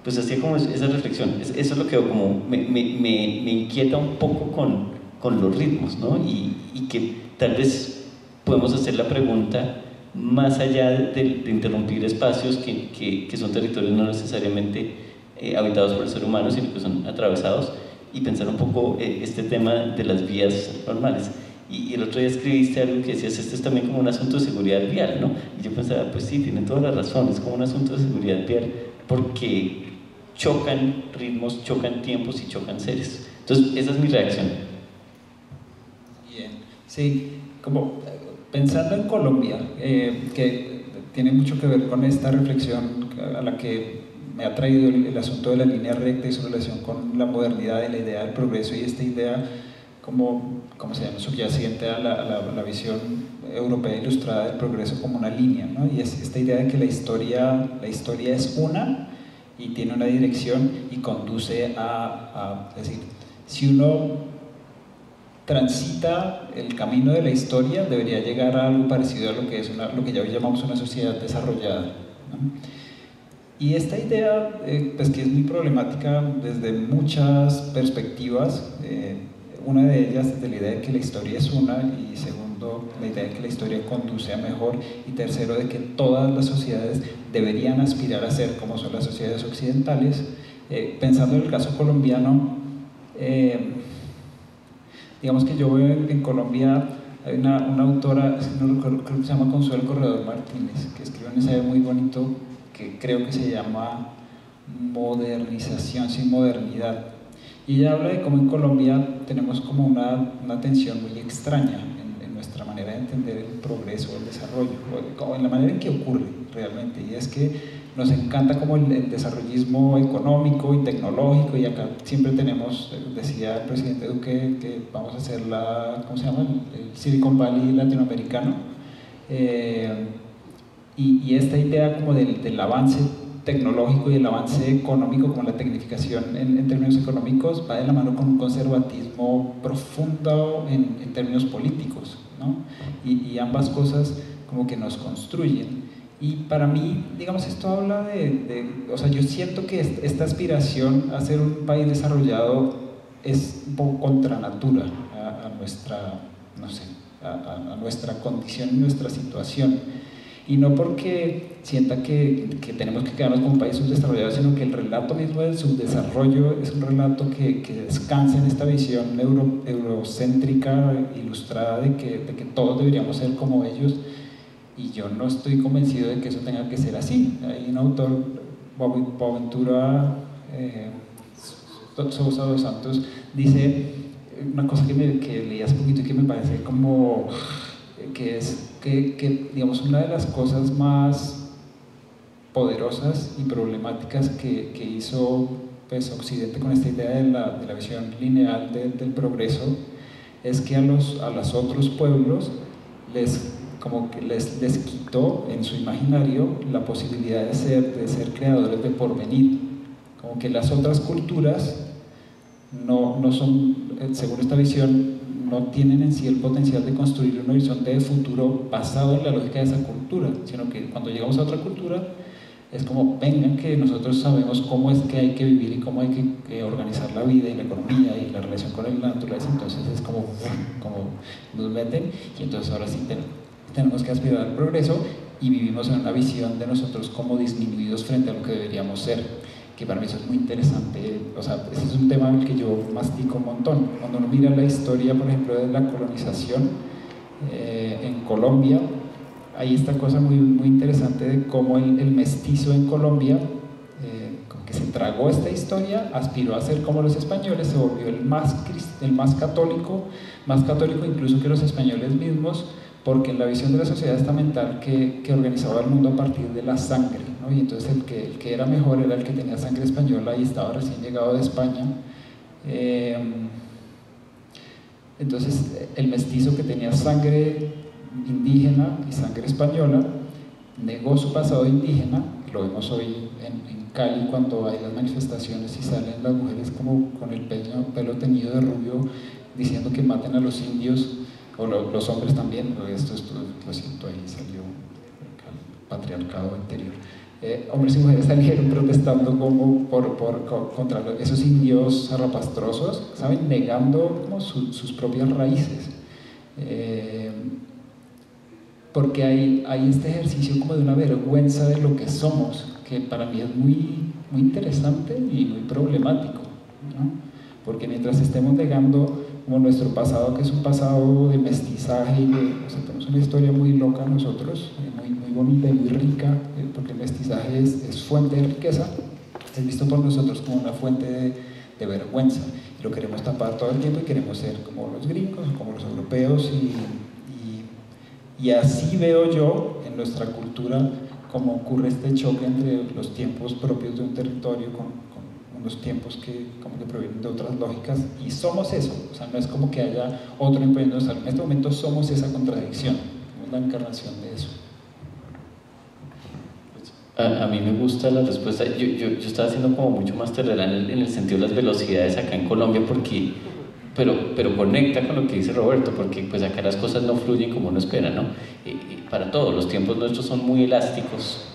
pues hacía como esa reflexión. Eso es lo que como me inquieta un poco con los ritmos, ¿no? Y que tal vez podemos hacer la pregunta más allá de interrumpir espacios que son territorios no necesariamente habitados por el ser humano, sino que son atravesados, y pensar un poco este tema de las vías normales. Y el otro día escribiste algo que decías, este es también como un asunto de seguridad vial, ¿no? Y yo pensaba, pues sí, tiene toda la razón, es como un asunto de seguridad vial, porque chocan ritmos, chocan tiempos y chocan seres. Entonces, esa es mi reacción. Bien, sí, como pensando en Colombia, que tiene mucho que ver con esta reflexión a la que me ha traído el asunto de la línea recta y su relación con la modernidad y la idea del progreso, y esta idea como se llama, subyacente a la visión europea ilustrada del progreso como una línea, ¿no? Y es esta idea de que la historia es una y tiene una dirección y conduce es decir, si uno transita el camino de la historia, debería llegar a algo parecido a lo que ya hoy llamamos una sociedad desarrollada, ¿no? Y esta idea, pues que es muy problemática desde muchas perspectivas, una de ellas desde la idea de que la historia es una, y segundo, la idea de que la historia conduce a mejor, y tercero, de que todas las sociedades deberían aspirar a ser como son las sociedades occidentales. Pensando en el caso colombiano, digamos que yo veo en Colombia, hay una autora, no recuerdo, creo que se llama Consuelo Corredor Martínez, que escribe un ensayo muy bonito que creo que se llama Modernización sin modernidad. Y ella habla de cómo en Colombia tenemos como una tensión muy extraña en nuestra manera de entender el progreso o el desarrollo, o en la manera en que ocurre realmente. Y es que nos encanta como el desarrollismo económico y tecnológico, y acá siempre tenemos, decía el presidente Duque, que vamos a hacer ¿cómo se llama? El Silicon Valley latinoamericano. Y esta idea como del avance tecnológico y el avance económico, como la tecnificación en términos económicos, va de la mano con un conservatismo profundo en términos políticos, ¿no? Y ambas cosas como que nos construyen. Y para mí, digamos, esto habla o sea, yo siento que esta aspiración a ser un país desarrollado es un poco contra natura a nuestra, no sé, a nuestra condición y nuestra situación. Y no porque sienta que tenemos que quedarnos como un país subdesarrollado, sino que el relato mismo del subdesarrollo es un relato que descansa en esta visión eurocéntrica, ilustrada de que todos deberíamos ser como ellos, y yo no estoy convencido de que eso tenga que ser así. Hay un autor, Boaventura Sousa dos Santos, dice una cosa que leí hace poquito y que me parece como que es que digamos, una de las cosas más poderosas y problemáticas que hizo pues, Occidente con esta idea de la visión lineal del progreso es que a los otros pueblos como que les quitó en su imaginario la posibilidad de ser creadores de porvenir. Como que las otras culturas no son, según esta visión, no tienen en sí el potencial de construir un horizonte de futuro basado en la lógica de esa cultura, sino que cuando llegamos a otra cultura es como, vengan que nosotros sabemos cómo es que hay que vivir y cómo hay que organizar la vida y la economía y la relación con la naturaleza, entonces es como nos meten y entonces ahora sí tenemos que aspirar al progreso y vivimos en una visión de nosotros como disminuidos frente a lo que deberíamos ser, que para mí eso es muy interesante. O sea, ese es un tema en el que yo mastico un montón. Cuando uno mira la historia, por ejemplo, de la colonización en Colombia, hay esta cosa muy, muy interesante de cómo el mestizo en Colombia, como que se tragó esta historia, aspiró a ser como los españoles, se volvió el más católico incluso que los españoles mismos, porque en la visión de la sociedad estamental que organizaba el mundo a partir de la sangre, ¿no? Y entonces el que era mejor era el que tenía sangre española y estaba recién llegado de España. Entonces el mestizo que tenía sangre indígena y sangre española negó su pasado indígena. Lo vemos hoy en Cali cuando hay las manifestaciones y salen las mujeres como con el pelo teñido de rubio diciendo que maten a los indios, o los hombres también. Esto lo siento, ahí salió el patriarcado interior. Hombres y mujeres salieron protestando como contra esos indios zarrapastrosos, ¿saben? Negando como sus propias raíces. Porque hay este ejercicio como de una vergüenza de lo que somos, que para mí es muy, muy interesante y muy problemático, ¿no? Porque mientras estemos negando como nuestro pasado, que es un pasado de mestizaje, o sea, tenemos una historia muy loca nosotros, muy, muy bonita y muy rica, porque el mestizaje es fuente de riqueza, es visto por nosotros como una fuente de vergüenza, y lo queremos tapar todo el tiempo y queremos ser como los gringos, como los europeos, y así veo yo en nuestra cultura cómo ocurre este choque entre los tiempos propios de un territorio con unos tiempos que como que provienen de otras lógicas, y somos eso. O sea, no es como que haya otro imponiéndonos algo. En este momento somos esa contradicción, somos la encarnación de eso. A mí me gusta la respuesta. Yo estaba siendo como mucho más terrenal en el sentido de las velocidades acá en Colombia, porque pero conecta con lo que dice Roberto, porque pues acá las cosas no fluyen como uno espera, ¿no? Para todos, los tiempos nuestros son muy elásticos,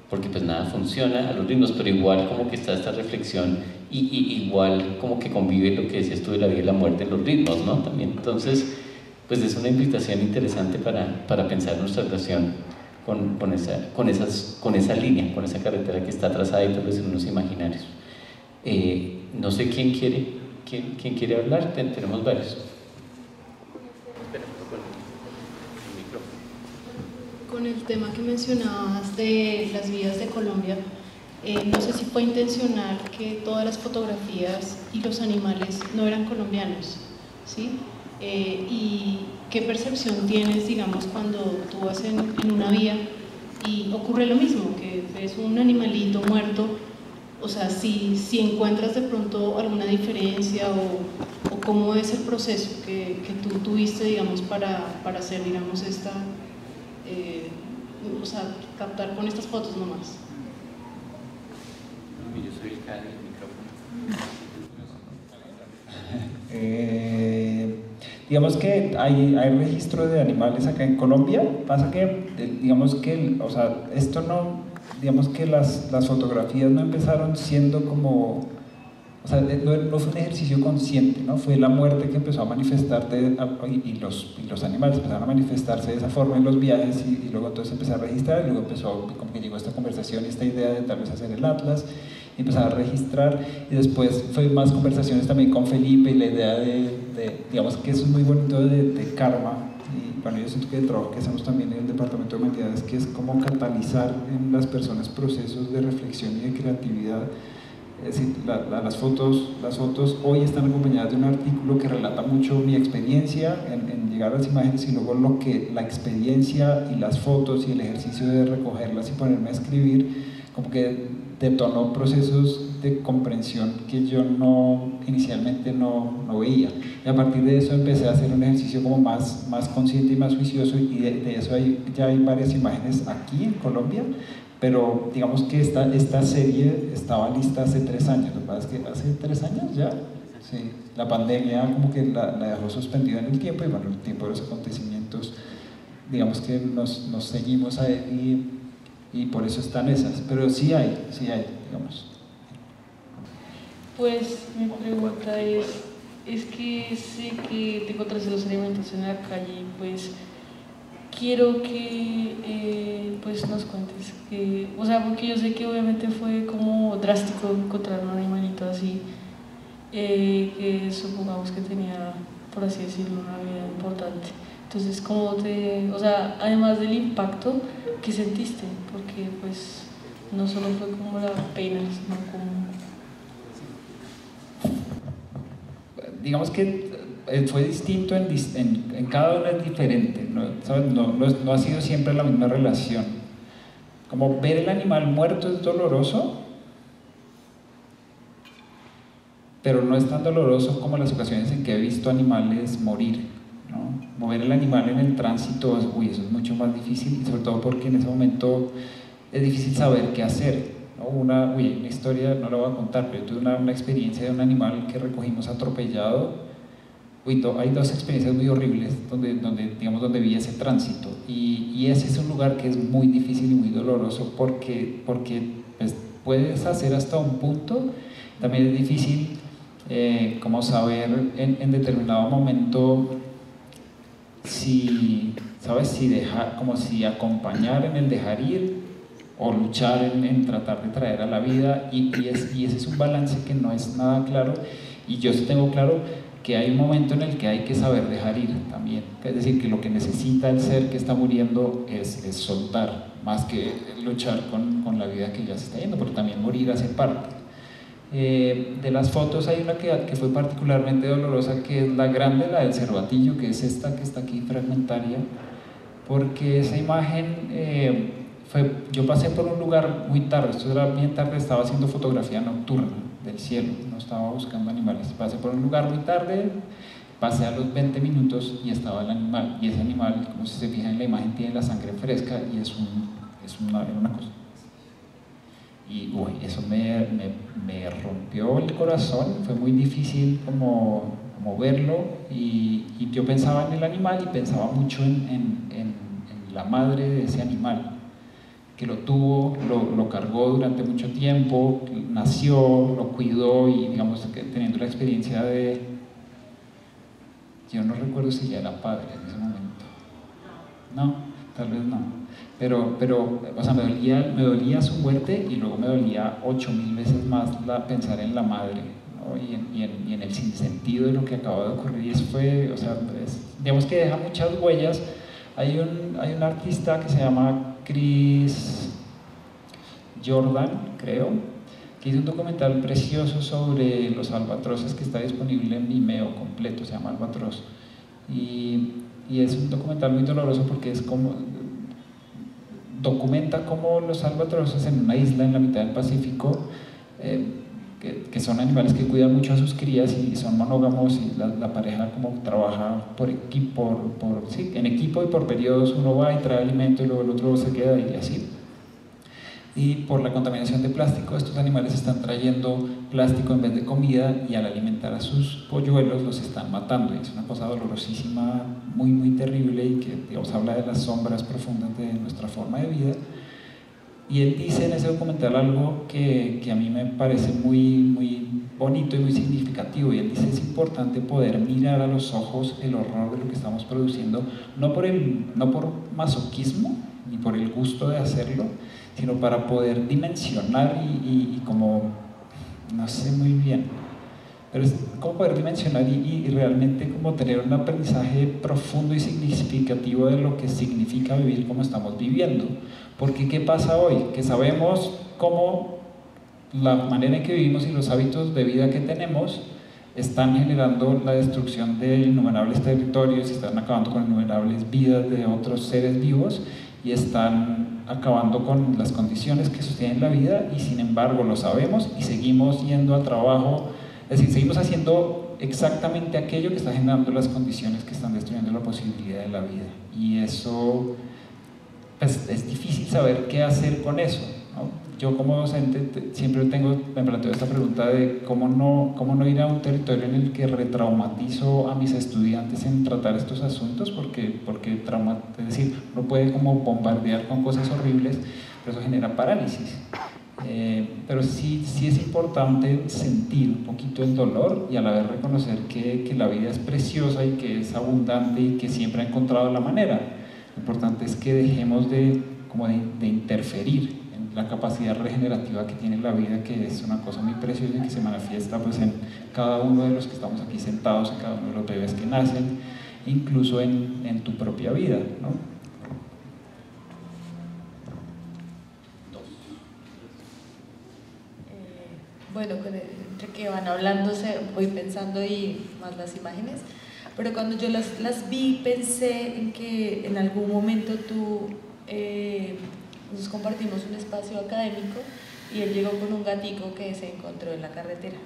porque pues nada funciona a los ritmos, pero igual como que está esta reflexión y igual como que convive lo que decías tú de la vida y la muerte en los ritmos, ¿no? También, entonces, pues es una invitación interesante para pensar nuestra relación con esa línea, con esa carretera que está trazada y tal vez en unos imaginarios. No sé quién quiere hablar. Tenemos varios. Con el tema que mencionabas de las vías de Colombia, no sé si fue intencional que todas las fotografías y los animales no eran colombianos, ¿sí? ¿Y qué percepción tienes, digamos, cuando tú vas en una vía y ocurre lo mismo, que ves un animalito muerto? O sea, si encuentras de pronto alguna diferencia o cómo es el proceso que tú tuviste, digamos, para hacer, digamos, o sea, captar con estas fotos nomás. Yo soy el Cali, el micrófono. Digamos que hay registro de animales acá en Colombia. Pasa que, digamos que, o sea, esto no, digamos que las fotografías no empezaron siendo como, o o sea, no fue un ejercicio consciente, ¿no? Fue la muerte que empezó a manifestarse y los animales empezaron a manifestarse de esa forma en los viajes y luego entonces empecé a registrar y luego empezó, como que llegó esta conversación y esta idea de tal vez hacer el atlas y empezar a registrar y después fue más conversaciones también con Felipe y la idea digamos que eso es muy bonito de karma. Y bueno, yo siento que el trabajo que hacemos también en el Departamento de Humanidades, que es como catalizar en las personas procesos de reflexión y de creatividad. Es decir, las fotos hoy están acompañadas de un artículo que relata mucho mi experiencia en llegar a las imágenes y luego la experiencia y las fotos y el ejercicio de recogerlas y ponerme a escribir, como que detonó procesos de comprensión que yo inicialmente no veía. Y a partir de eso empecé a hacer un ejercicio como más consciente y más juicioso y de eso ya hay varias imágenes aquí en Colombia, pero digamos que esta serie estaba lista hace 3 años. Lo que pasa es que hace 3 años ya, sí, la pandemia como que la dejó suspendida en el tiempo y bueno, el tiempo de los acontecimientos, digamos que nos seguimos ahí y por eso están esas, pero sí hay, digamos. Pues mi pregunta es que sé que te encontraste los alimentos en la calle, pues quiero que pues nos cuentes, o sea, porque yo sé que obviamente fue como drástico encontrar un animalito así, que supongamos que tenía, por así decirlo, una vida importante. Entonces, o sea, además del impacto, ¿qué sentiste? Porque pues no solo fue como la pena, sino como... Digamos que fue distinto en cada uno, es diferente, ¿no? ¿Sabes? No ha sido siempre la misma relación. Como ver el animal muerto es doloroso, pero no es tan doloroso como las ocasiones en que he visto animales morir, ¿no? Mover el animal en el tránsito, eso es mucho más difícil, y sobre todo porque en ese momento es difícil saber qué hacer, ¿no? Una historia, no la voy a contar, pero yo tuve una experiencia de un animal que recogimos atropellado. Hay 2 experiencias muy horribles donde vi ese tránsito, y ese es un lugar que es muy difícil y muy doloroso porque pues, puedes hacer hasta un punto. También es difícil como saber en determinado momento si dejar, como si acompañar en el dejar ir o luchar en tratar de traer a la vida, y ese es un balance que no es nada claro, y yo sí tengo claro que hay un momento en el que hay que saber dejar ir también, es decir, que lo que necesita el ser que está muriendo es soltar, más que luchar con la vida que ya se está yendo, porque también morir hace parte. De las fotos hay una que fue particularmente dolorosa, que es la grande, la del cervatillo, que es esta que está aquí fragmentaria, porque esa imagen yo pasé por un lugar muy tarde, esto era bien tarde, estaba haciendo fotografía nocturna del cielo, no estaba buscando animales, pasé por un lugar muy tarde, pasé a los 20 minutos y estaba el animal, y ese animal, como si se fijan en la imagen, tiene la sangre fresca y es una cosa. Y eso me rompió el corazón, fue muy difícil como verlo, y yo pensaba en el animal y pensaba mucho en la madre de ese animal, que lo tuvo, lo cargó durante mucho tiempo, nació, lo cuidó, y digamos que teniendo la experiencia yo no recuerdo si ya era padre en ese momento, no, tal vez no. Pero o sea, me dolía su muerte, y luego me dolía 8000 veces más pensar en la madre, ¿no? y en el sinsentido de lo que acaba de ocurrir. Y eso fue, o sea, digamos que deja muchas huellas. Hay un artista que se llama Chris Jordan, creo, que hizo un documental precioso sobre los albatroces que está disponible en Vimeo completo, se llama Albatros. Y es un documental muy doloroso porque es como... documenta cómo los albatroces en una isla en la mitad del Pacífico, que son animales que cuidan mucho a sus crías y son monógamos, y la pareja como trabaja en equipo, y por periodos uno va y trae alimento y luego el otro se queda, y así. Y por la contaminación de plástico, estos animales están trayendo plástico en vez de comida, y al alimentar a sus polluelos los están matando, y es una cosa dolorosísima, muy muy terrible, y que digamos habla de las sombras profundas de nuestra forma de vida. Y él dice en ese documental algo que a mí me parece muy bonito y muy significativo, y él dice: es importante poder mirar a los ojos el horror de lo que estamos produciendo, no por masoquismo ni por el gusto de hacerlo, sino para poder dimensionar y como, no sé muy bien, pero es como poder dimensionar y realmente como tener un aprendizaje profundo y significativo de lo que significa vivir como estamos viviendo. Porque ¿qué pasa hoy? Que sabemos cómo la manera en que vivimos y los hábitos de vida que tenemos están generando la destrucción de innumerables territorios, están acabando con innumerables vidas de otros seres vivos y están acabando con las condiciones que sostienen la vida, y sin embargo lo sabemos y seguimos yendo al trabajo, es decir, seguimos haciendo exactamente aquello que está generando las condiciones que están destruyendo la posibilidad de la vida. Y eso, pues, es difícil saber qué hacer con eso, ¿no? Yo como docente siempre me planteo esta pregunta de cómo no ir a un territorio en el que retraumatizo a mis estudiantes en tratar estos asuntos, porque es decir, uno puede como bombardear con cosas horribles, pero eso genera parálisis. Pero sí es importante sentir un poquito el dolor y a la vez reconocer que la vida es preciosa y que es abundante y que siempre ha encontrado la manera. Lo importante es que dejemos de interferir en la capacidad regenerativa que tiene la vida, que es una cosa muy preciosa y que se manifiesta pues en cada uno de los que estamos aquí sentados, en cada uno de los bebés que nacen, incluso en tu propia vida, ¿no? Bueno, entre que van hablando voy pensando y más las imágenes, pero cuando yo las vi pensé en que en algún momento nosotros compartimos un espacio académico y él llegó con un gatico que se encontró en la carretera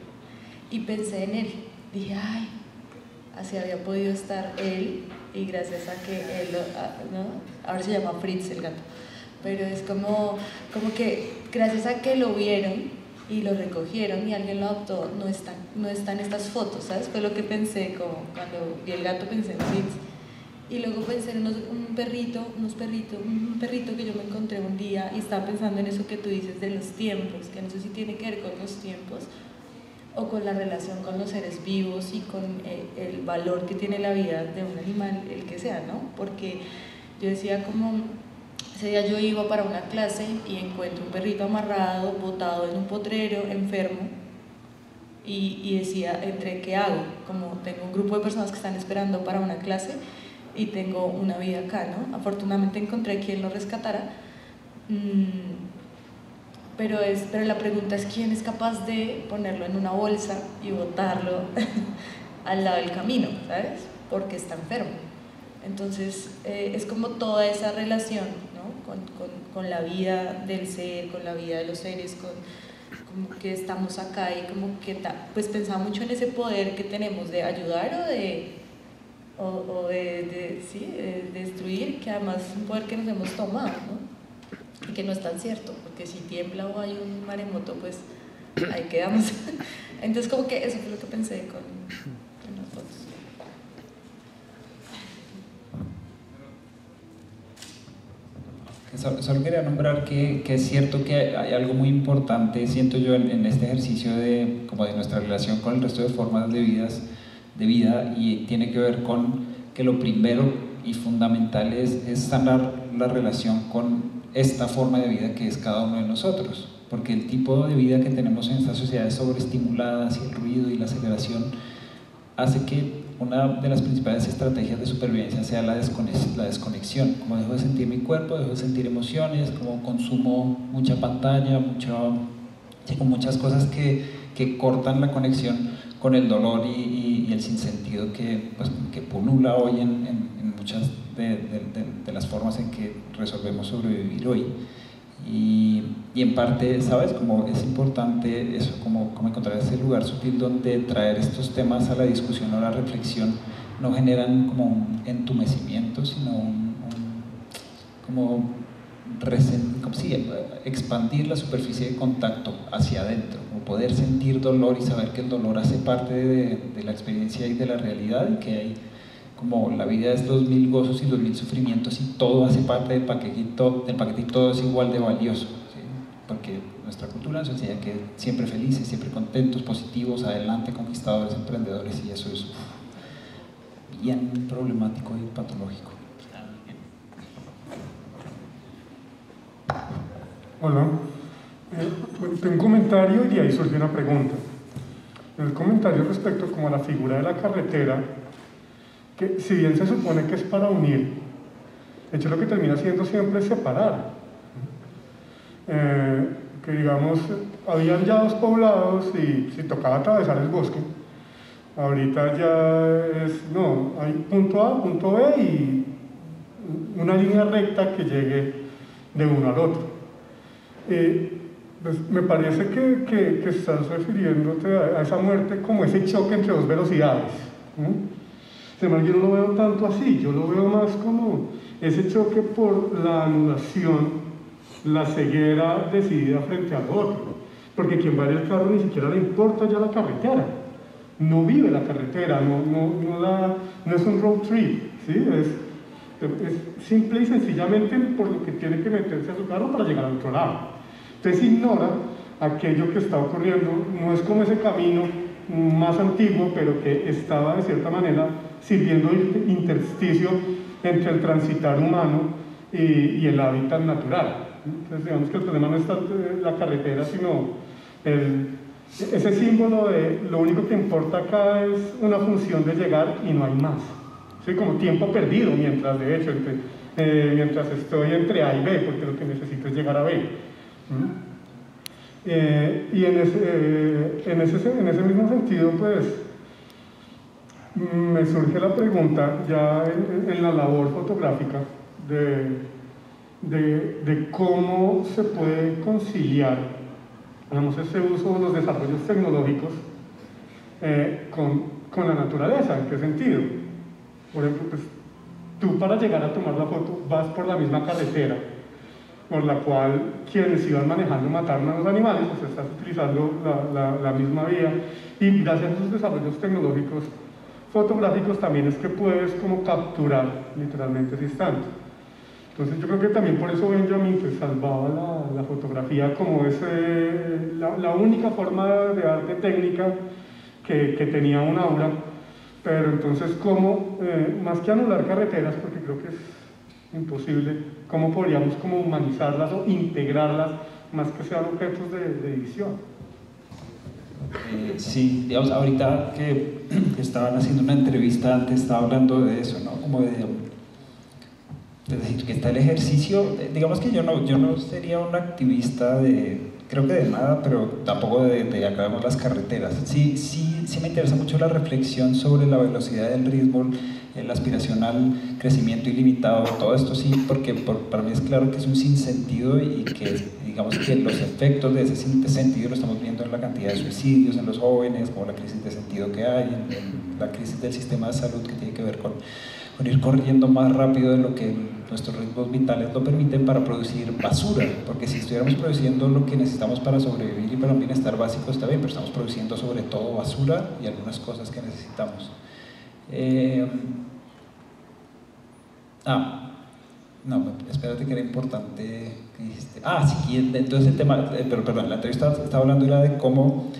y pensé en él, dije, ay, así había podido estar él, y gracias a que él, ¿no? Ahora se llama Fritz el gato, pero es como que gracias a que lo vieron y lo recogieron y alguien lo adoptó, no están estas fotos, ¿sabes? Fue lo que pensé, como cuando vi el gato pensé en Fritz. Y luego pensé en un perrito que yo me encontré un día, y estaba pensando en eso que tú dices de los tiempos, que no sé si tiene que ver con los tiempos o con la relación con los seres vivos y con el valor que tiene la vida de un animal, el que sea, ¿no? Porque yo decía como, ese día yo iba para una clase y encuentro un perrito amarrado, botado en un potrero, enfermo, y decía, ¿qué hago? Como tengo un grupo de personas que están esperando para una clase y tengo una vida acá, ¿no? Afortunadamente encontré quien lo rescatara, pero la pregunta es quién es capaz de ponerlo en una bolsa y botarlo al lado del camino, ¿sabes? Porque está enfermo. Entonces es como toda esa relación, ¿no? con la vida del ser, con la vida de los seres, como que estamos acá y como que pues pensaba mucho en ese poder que tenemos de ayudar o de destruir, que además es un poder que nos hemos tomado, ¿no? Y que no es tan cierto, porque si tiembla o hay un maremoto, pues ahí quedamos. Entonces como que eso fue lo que pensé con las fotos. Solo quería nombrar que es cierto que hay algo muy importante, siento yo, en este ejercicio de nuestra relación con el resto de formas de vida, y tiene que ver con que lo primero y fundamental es sanar la relación con esta forma de vida que es cada uno de nosotros, porque el tipo de vida que tenemos en estas sociedades sobreestimuladas y el ruido y la aceleración hace que una de las principales estrategias de supervivencia sea la desconexión. Como dejo de sentir mi cuerpo, dejo de sentir emociones, como consumo mucha pantalla, con muchas cosas que cortan la conexión con el dolor y el sinsentido que pulula hoy en muchas de las formas en que resolvemos sobrevivir hoy. Y en parte, ¿sabes? Como es importante eso, como encontrar ese lugar sutil donde traer estos temas a la discusión o a la reflexión no generan como un entumecimiento, sino expandir la superficie de contacto hacia adentro, como poder sentir dolor y saber que el dolor hace parte de la experiencia y de la realidad, y que hay como la vida es 2000 gozos y 2000 sufrimientos y todo hace parte del paquete y todo es igual de valioso, ¿sí? porque nuestra cultura nos enseña que siempre felices, siempre contentos, positivos, adelante, conquistadores, emprendedores, y eso es bien problemático y patológico. Hola, tengo un comentario y de ahí surge una pregunta. El comentario respecto como a la figura de la carretera, que si bien se supone que es para unir, de hecho lo que termina siendo siempre es separar. Que digamos, habían ya dos poblados y si tocaba atravesar el bosque, ahorita ya es, no, hay punto A, punto B y una línea recta que llegue de uno al otro. Pues me parece que estás refiriéndote a esa muerte como ese choque entre dos velocidades. Sin embargo, yo no lo veo tanto así, yo lo veo más como ese choque por la anulación, la ceguera decidida frente al otro. Porque quien va en el carro ni siquiera le importa ya la carretera, no vive la carretera, no es un road trip, ¿sí? Es simple y sencillamente por lo que tiene que meterse a su carro para llegar al otro lado. Entonces ignora aquello que está ocurriendo, no es como ese camino más antiguo, pero que estaba de cierta manera sirviendo de intersticio entre el transitar humano y el hábitat natural. Entonces digamos que el problema no es tanto la carretera, sino ese símbolo de lo único que importa acá es una función de llegar y no hay más. ¿Sí? Como tiempo perdido, mientras de hecho, mientras estoy entre A y B, porque lo que necesito es llegar a B. Y en ese mismo sentido, pues, me surge la pregunta, ya en la labor fotográfica, de cómo se puede conciliar, digamos, ese uso de los desarrollos tecnológicos con la naturaleza. ¿En qué sentido? Por ejemplo, pues, tú para llegar a tomar la foto vas por la misma carretera por la cual quienes iban manejando mataron a los animales, o sea, estás utilizando la misma vía, y gracias a esos desarrollos tecnológicos fotográficos también es que puedes como capturar literalmente ese instante. Entonces yo creo que también por eso Benjamin pues, salvaba la fotografía como la única forma de arte técnica que tenía un aura. Pero entonces, ¿cómo, más que anular carreteras, porque creo que es imposible, cómo podríamos como humanizarlas o integrarlas más que sean objetos de edición? Sí, digamos, ahorita que estaban haciendo una entrevista antes, estaba hablando de eso, ¿no? Como de decir que está el ejercicio, digamos que yo no sería un activista creo que de nada, pero tampoco de acabemos las carreteras. Sí me interesa mucho la reflexión sobre la velocidad del ritmo, el aspiracional crecimiento ilimitado, todo esto sí, porque para mí es claro que es un sinsentido y que digamos que los efectos de ese sentido lo estamos viendo en la cantidad de suicidios en los jóvenes, como la crisis de sentido que hay, en la crisis del sistema de salud que tiene que ver con ir corriendo más rápido de lo que nuestros ritmos vitales lo permiten para producir basura, porque si estuviéramos produciendo lo que necesitamos para sobrevivir y para un bienestar básico está bien, pero estamos produciendo sobre todo basura y algunas cosas que necesitamos. No, espérate que era importante que dijiste. Sí, entonces el tema, perdón, la entrevista estaba hablando era de cómo,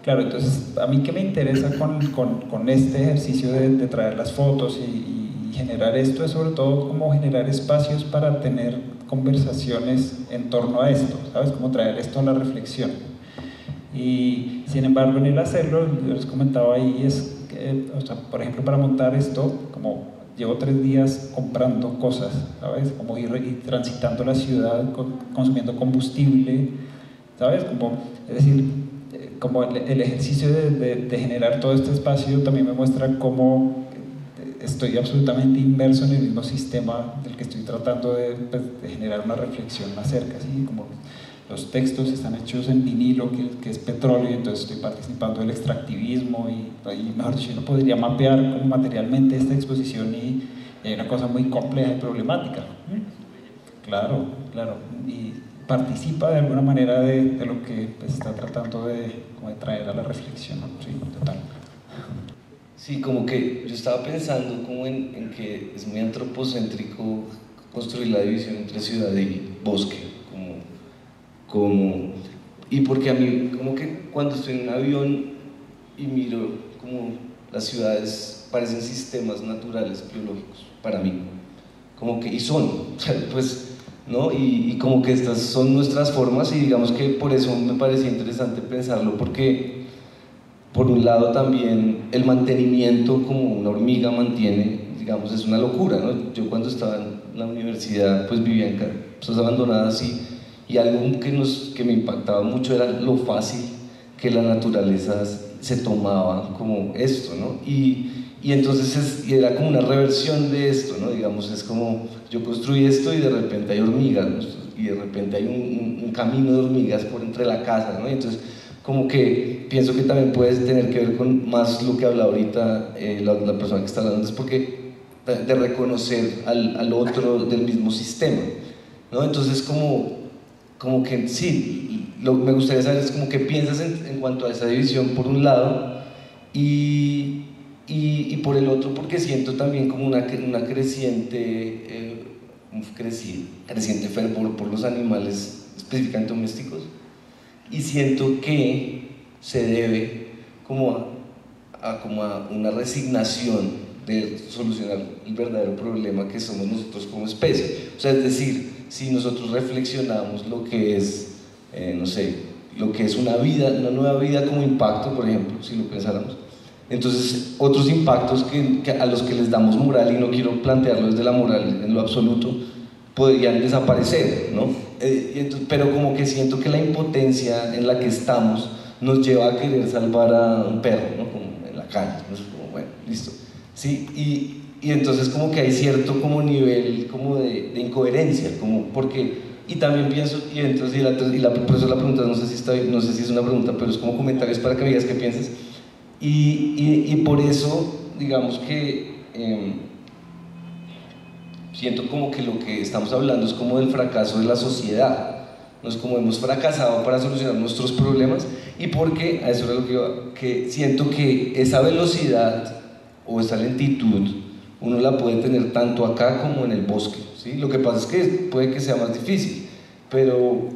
claro, entonces a mí que me interesa con este ejercicio de traer las fotos y generar esto es sobre todo cómo generar espacios para tener conversaciones en torno a esto, ¿sabes? Cómo traer esto a la reflexión. Y sin embargo, en el hacerlo, yo les comentaba ahí, es que, o sea, por ejemplo, para montar esto, como llevo 3 días comprando cosas, ¿sabes? Como ir transitando la ciudad, consumiendo combustible, ¿sabes? Es decir, como el ejercicio de generar todo este espacio también me muestra cómo estoy absolutamente inmerso en el mismo sistema del que estoy tratando de generar una reflexión más cerca, ¿sí? Como los textos están hechos en vinilo, que es petróleo, y entonces estoy participando del extractivismo y mejor dicho, yo no podría mapear como materialmente esta exposición y hay una cosa muy compleja y problemática. Claro, y participa de alguna manera de lo que está tratando de traer a la reflexión, sí, total. Sí, como que yo estaba pensando como en que es muy antropocéntrico construir la división entre ciudad y bosque, y porque a mí como que cuando estoy en un avión y miro como las ciudades parecen sistemas naturales biológicos para mí, como que, y son, pues, ¿no? Y como que estas son nuestras formas, y digamos que por eso me parecía interesante pensarlo, porque por un lado también el mantenimiento como una hormiga mantiene, digamos, es una locura, ¿no? Yo cuando estaba en la universidad pues vivía en casas abandonadas, y algo que me impactaba mucho era lo fácil que la naturaleza se tomaba como esto, ¿no? Y entonces era como una reversión de esto, ¿no? Digamos, es como yo construí esto y de repente hay hormigas, ¿no? Y de repente hay un camino de hormigas por entre la casa, ¿no? Y entonces como que pienso que también puede tener que ver con más lo que habla ahorita la persona que está hablando, es porque de reconocer al otro del mismo sistema, ¿no? Entonces como que sí, me gustaría saber es como que piensas en cuanto a esa división por un lado, y por el otro, porque siento también como una creciente fervor por los animales específicamente domésticos, y siento que se debe como a una resignación de solucionar el verdadero problema que somos nosotros como especie. O sea, es decir, si nosotros reflexionamos lo que es, no sé, lo que es una nueva vida como impacto, por ejemplo, si lo pensáramos, entonces otros impactos a los que les damos moral, y no quiero plantearlo desde la moral en lo absoluto, podrían desaparecer, ¿no? Pero como que siento que la impotencia en la que estamos nos lleva a querer salvar a un perro, ¿no? Como en la calle, ¿no? Como, bueno, listo, ¿sí? Y entonces como que hay cierto como nivel como de incoherencia, como porque, y también pienso, y entonces por eso la pregunta, no sé si es una pregunta, pero es como comentarios para que me digas qué piensas, y por eso digamos que siento como que lo que estamos hablando es como del fracaso de la sociedad, no es como hemos fracasado para solucionar nuestros problemas, y porque a eso era lo que iba, que siento que esa velocidad o esa lentitud uno la puede tener tanto acá como en el bosque, ¿sí? Lo que pasa es que puede que sea más difícil, pero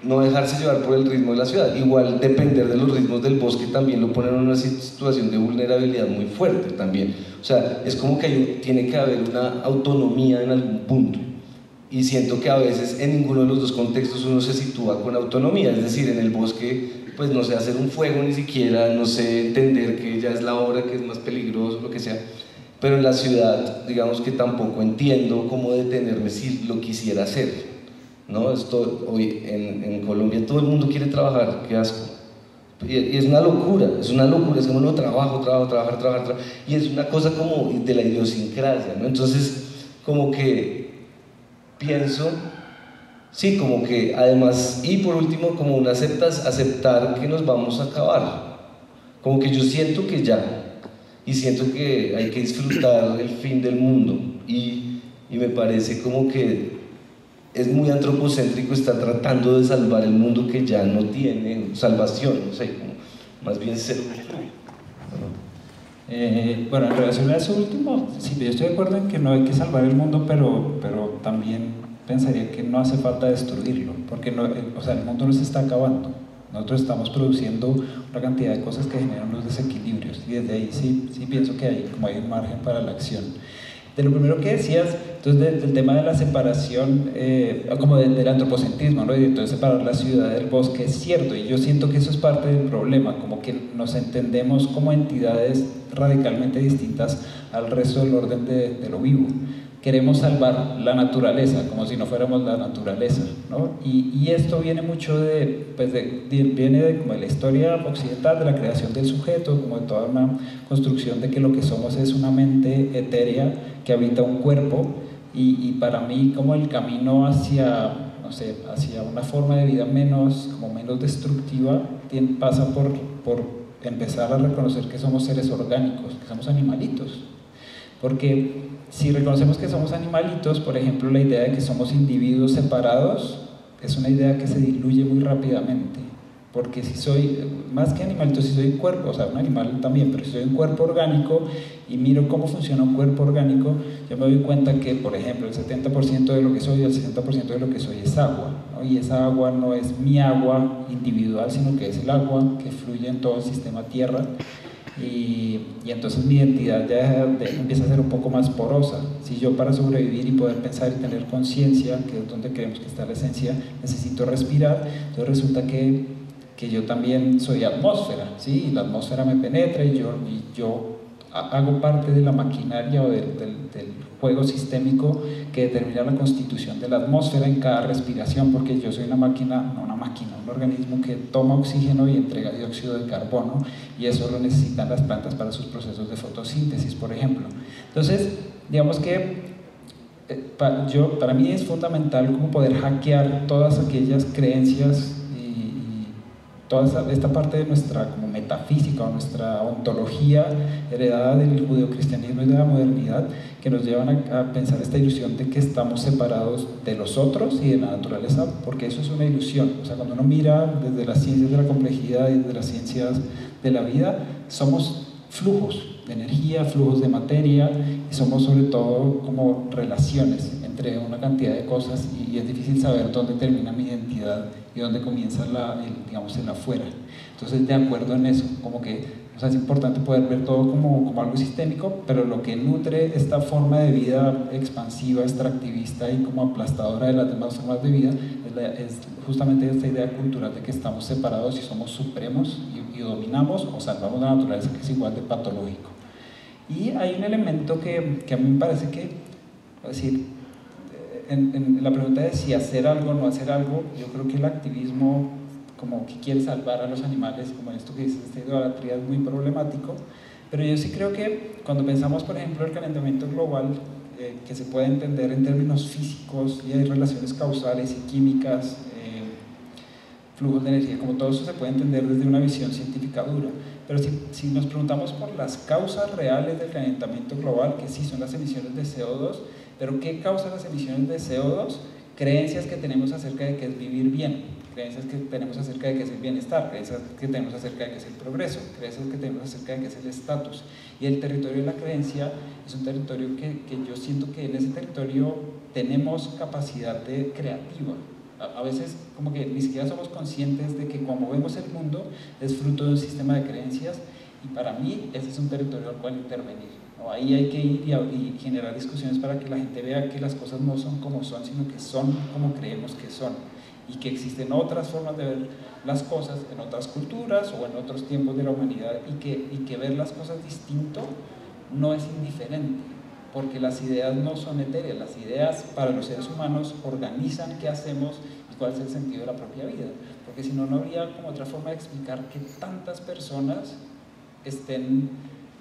no dejarse llevar por el ritmo de la ciudad. Igual depender de los ritmos del bosque también lo pone en una situación de vulnerabilidad muy fuerte también. O sea, es como que tiene que haber una autonomía en algún punto, y siento que a veces en ninguno de los dos contextos uno se sitúa con autonomía. Es decir, en el bosque pues no sé hacer un fuego ni siquiera, no sé entender que ya es la hora, que es más peligroso, lo que sea, pero en la ciudad digamos que tampoco entiendo cómo detenerme si lo quisiera hacer, ¿no? Hoy en Colombia todo el mundo quiere trabajar, qué asco, y es una locura, es como no, trabajar, y es una cosa como de la idiosincrasia, ¿no? Entonces como que pienso, sí, como que además, y por último como un aceptar que nos vamos a acabar, como que yo siento que ya, y siento que hay que disfrutar el fin del mundo, y me parece como que es muy antropocéntrico estar tratando de salvar el mundo que ya no tiene salvación, no sé, como más bien ser. Bueno, en relación a eso último, sí, yo estoy de acuerdo en que no hay que salvar el mundo, pero también pensaría que no hace falta destruirlo, porque no, o sea, el mundo no se está acabando. Nosotros estamos produciendo una cantidad de cosas que generan unos desequilibrios, y desde ahí sí pienso que hay un margen para la acción. De lo primero que decías, entonces del tema de la separación, como del antropocentrismo, ¿no? Y entonces separar la ciudad del bosque, es cierto, y yo siento que eso es parte del problema, como que nos entendemos como entidades radicalmente distintas al resto del orden de lo vivo. Queremos salvar la naturaleza, como si no fuéramos la naturaleza, ¿no? Y esto viene mucho viene de como de la historia occidental, de la creación del sujeto, como de toda una construcción de que lo que somos es una mente etérea que habita un cuerpo, y para mí como el camino hacia, no sé, hacia una forma de vida menos destructiva pasa por empezar a reconocer que somos seres orgánicos, que somos animalitos, porque si reconocemos que somos animalitos, por ejemplo, la idea de que somos individuos separados es una idea que se diluye muy rápidamente, porque si soy, más que animalito, si soy cuerpo, o sea, un animal también, pero si soy un cuerpo orgánico y miro cómo funciona un cuerpo orgánico, yo me doy cuenta que, por ejemplo, el 70% de lo que soy, el 60% de lo que soy es agua, ¿no? Y esa agua no es mi agua individual, sino que es el agua que fluye en todo el sistema Tierra. Y entonces mi identidad ya empieza a ser un poco más porosa. Si yo, para sobrevivir y poder pensar y tener conciencia, que es donde creemos que está la esencia, necesito respirar, entonces resulta que yo también soy atmósfera, ¿sí? Y la atmósfera me penetra y yo hago parte de la maquinaria o del juego sistémico que determina la constitución de la atmósfera en cada respiración, porque yo soy una máquina, no una máquina, un organismo que toma oxígeno y entrega dióxido de carbono, y eso lo necesitan las plantas para sus procesos de fotosíntesis, por ejemplo. Entonces, digamos que para mí es fundamental como poder hackear todas aquellas creencias toda esta parte de nuestra como metafísica o nuestra ontología heredada del judeocristianismo y de la modernidad, que nos llevan a pensar esta ilusión de que estamos separados de los otros y de la naturaleza, porque eso es una ilusión. O sea, cuando uno mira desde las ciencias de la complejidad y desde las ciencias de la vida, somos flujos de energía, flujos de materia, y somos sobre todo como relaciones entre una cantidad de cosas, y es difícil saber dónde termina mi identidad y dónde comienza digamos, el afuera. Entonces, de acuerdo en eso, como que, o sea, es importante poder ver todo como algo sistémico, pero lo que nutre esta forma de vida expansiva, extractivista y como aplastadora de las demás formas de vida es justamente esta idea cultural de que estamos separados y somos supremos y dominamos o salvamos la naturaleza, que es igual de patológico. Y hay un elemento que a mí me parece que, es decir, en la pregunta de si hacer algo o no hacer algo, yo creo que el activismo como que quiere salvar a los animales, como esto que dice, esta idolatría es muy problemático, pero yo sí creo que cuando pensamos, por ejemplo, el calentamiento global, que se puede entender en términos físicos, y hay relaciones causales y químicas, flujos de energía, como todo eso se puede entender desde una visión científica dura, pero si nos preguntamos por las causas reales del calentamiento global, que sí son las emisiones de CO2, pero ¿qué causa las emisiones de CO2? Creencias que tenemos acerca de qué es vivir bien, creencias que tenemos acerca de qué es el bienestar, creencias que tenemos acerca de qué es el progreso, creencias que tenemos acerca de qué es el estatus. Y el territorio de la creencia es un territorio que yo siento que en ese territorio tenemos capacidad de creativa. A veces como que ni siquiera somos conscientes de que como vemos el mundo es fruto de un sistema de creencias, y para mí ese es un territorio al cual intervenir, ¿no? Ahí hay que ir y generar discusiones para que la gente vea que las cosas no son como son, sino que son como creemos que son, y que existen otras formas de ver las cosas en otras culturas o en otros tiempos de la humanidad, y que ver las cosas distinto no es indiferente, porque las ideas no son etéreas, las ideas para los seres humanos organizan qué hacemos y cuál es el sentido de la propia vida, porque si no, no habría como otra forma de explicar que tantas personas estén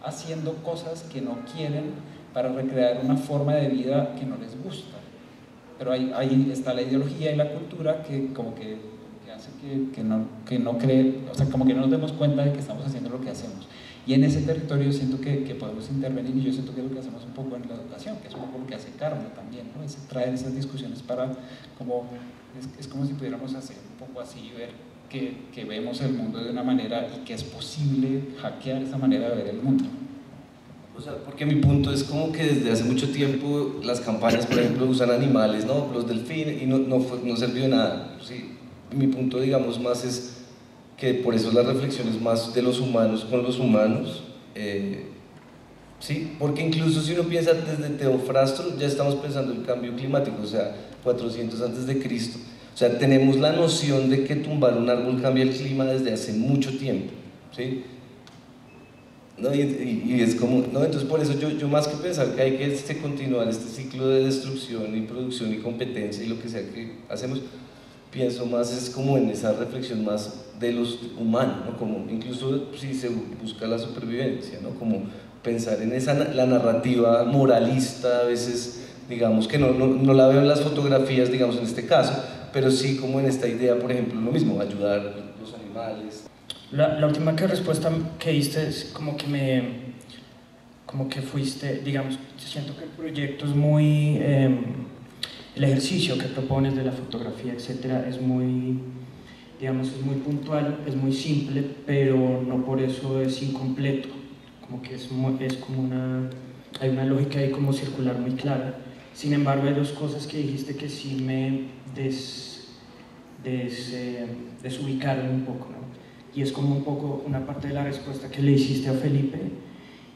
haciendo cosas que no quieren para recrear una forma de vida que no les gusta. Pero ahí está la ideología y la cultura que como que hace que no cree, o sea, como que no nos demos cuenta de que estamos haciendo lo que hacemos. Y en ese territorio siento que podemos intervenir, y yo siento que es lo que hacemos un poco en la educación, que es un poco lo que hace Karma también, ¿no? Es traer esas discusiones para, es como si pudiéramos hacer un poco así, ver que vemos el mundo de una manera y que es posible hackear esa manera de ver el mundo. O sea, porque mi punto es como que desde hace mucho tiempo las campañas, por ejemplo, usan animales, ¿no? Los delfines, y no sirvió de nada. Sí. Mi punto, digamos, más es que por eso las reflexiones más de los humanos con los humanos, ¿sí? Porque incluso si uno piensa desde Teofrastro, ya estamos pensando en el cambio climático, o sea, 400 antes de Cristo. O sea, tenemos la noción de que tumbar un árbol cambia el clima desde hace mucho tiempo, ¿sí? ¿No? Y es como, ¿no? Entonces por eso yo más que pensar que hay que continuar este ciclo de destrucción y producción y competencia y lo que sea que hacemos, pienso más es como en esa reflexión más de los humanos, ¿no? Como incluso si se busca la supervivencia, ¿no? Como pensar en la narrativa moralista a veces, digamos, que no la veo en las fotografías, digamos, en este caso, pero sí como en esta idea, por ejemplo, lo mismo, ayudar a los animales. La última respuesta que diste es como que fuiste, digamos, siento que el proyecto es muy, el ejercicio que propones de la fotografía, etcétera, es muy digamos, es muy puntual, es muy simple, pero no por eso es incompleto, como que es como hay una lógica ahí como circular muy clara. Sin embargo, hay dos cosas que dijiste que sí me desubicaron un poco, ¿no? Y es como un poco una parte de la respuesta que le hiciste a Felipe,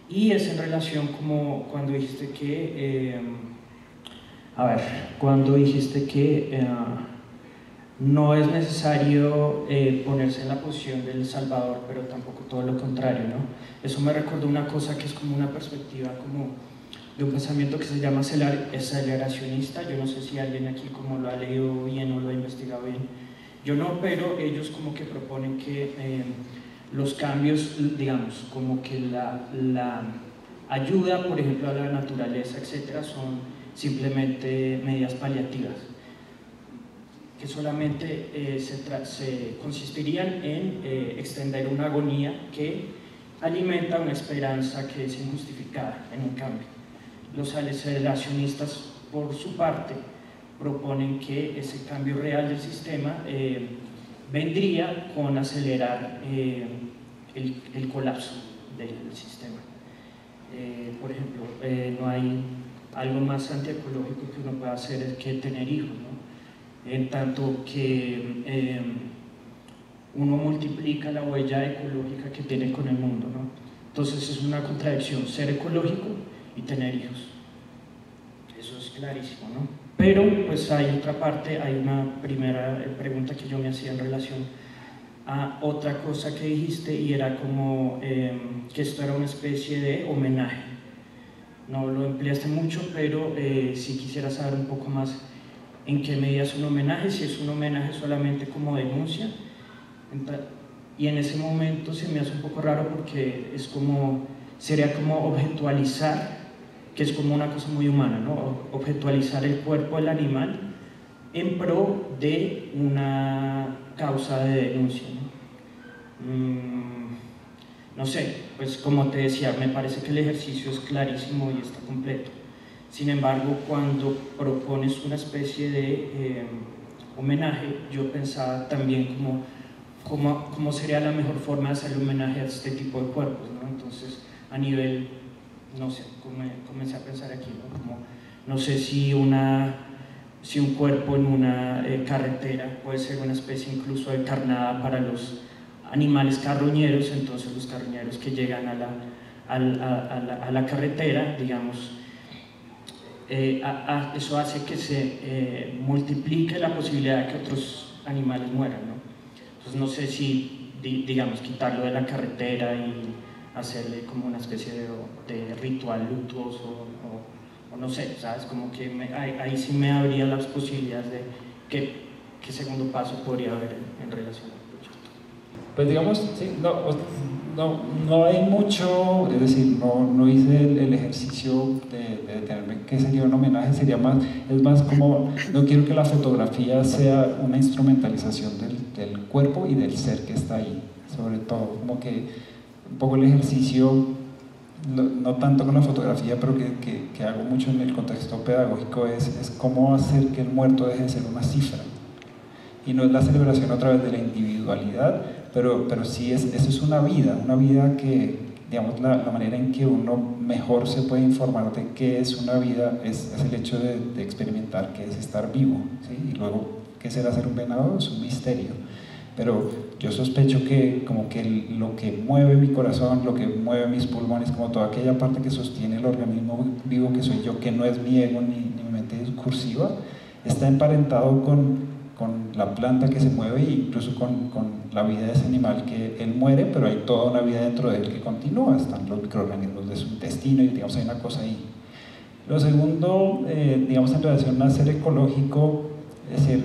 y es en relación como cuando dijiste que, cuando dijiste que no es necesario ponerse en la posición del Salvador, pero tampoco todo lo contrario, ¿no? Eso me recordó una cosa que es como una perspectiva como de un pensamiento que se llama aceleracionista. Yo no sé si alguien aquí como lo ha leído bien o lo ha investigado bien. Yo no, pero ellos como que proponen que los cambios, digamos, como que la ayuda, por ejemplo, a la naturaleza, etcétera, son simplemente medidas paliativas, que solamente se consistirían en extender una agonía que alimenta una esperanza que es injustificada en un cambio. Los aceleracionistas, por su parte, proponen que ese cambio real del sistema vendría con acelerar el colapso del sistema. Por ejemplo, no hay algo más antiecológico que uno pueda hacer que tener hijos, ¿no? En tanto que uno multiplica la huella ecológica que tiene con el mundo, ¿no? Entonces es una contradicción ser ecológico y tener hijos. Eso es clarísimo, ¿no? Pero pues hay otra parte, hay una primera pregunta que yo me hacía en relación a otra cosa que dijiste, y era como que esto era una especie de homenaje. No lo empleaste mucho, pero sí quisiera saber un poco más en qué medida es un homenaje, si es un homenaje solamente como denuncia. Y en ese momento se me hace un poco raro porque es como, sería como objetualizar, que es como una cosa muy humana, ¿no? Objetualizar el cuerpo del animal en pro de una causa de denuncia, ¿no? No sé, pues como te decía, me parece que el ejercicio es clarísimo y está completo. Sin embargo, cuando propones una especie de homenaje, yo pensaba también cómo sería la mejor forma de hacer homenaje a este tipo de cuerpos, ¿no? Entonces, a nivel, no sé, comencé a pensar aquí, ¿no? Como, no sé si un cuerpo en una carretera puede ser una especie incluso de carnada para los animales carroñeros. Entonces los carroñeros que llegan a la carretera, digamos, eso hace que se multiplique la posibilidad de que otros animales mueran, ¿no? Entonces no sé si, digamos, quitarlo de la carretera y hacerle como una especie de ritual luctuoso, o no sé, ¿sabes? Como que ahí sí me abría las posibilidades de qué segundo paso podría haber en relación al proyecto. Pues digamos, sí, no hay mucho, es decir, no hice el ejercicio de detenerme qué sería un homenaje, es más como, no quiero que la fotografía sea una instrumentalización del cuerpo y del ser que está ahí, sobre todo, como que un poco el ejercicio, no tanto con la fotografía, pero que hago mucho en el contexto pedagógico, es cómo hacer que el muerto deje de ser una cifra. Y no es la celebración otra vez de la individualidad, pero sí eso es una vida que, digamos, la manera en que uno mejor se puede informar de qué es una vida es el hecho de experimentar qué es estar vivo, ¿sí? Y luego, ¿qué será ser un venado? Es un misterio. Pero yo sospecho que como que lo que mueve mi corazón, lo que mueve mis pulmones, como toda aquella parte que sostiene el organismo vivo que soy yo, que no es mi ego ni mi mente discursiva, está emparentado con la planta que se mueve e incluso con la vida de ese animal, que él muere, pero hay toda una vida dentro de él que continúa, están los microorganismos de su intestino y digamos hay una cosa ahí. Lo segundo, digamos en relación a ser ecológico, es decir,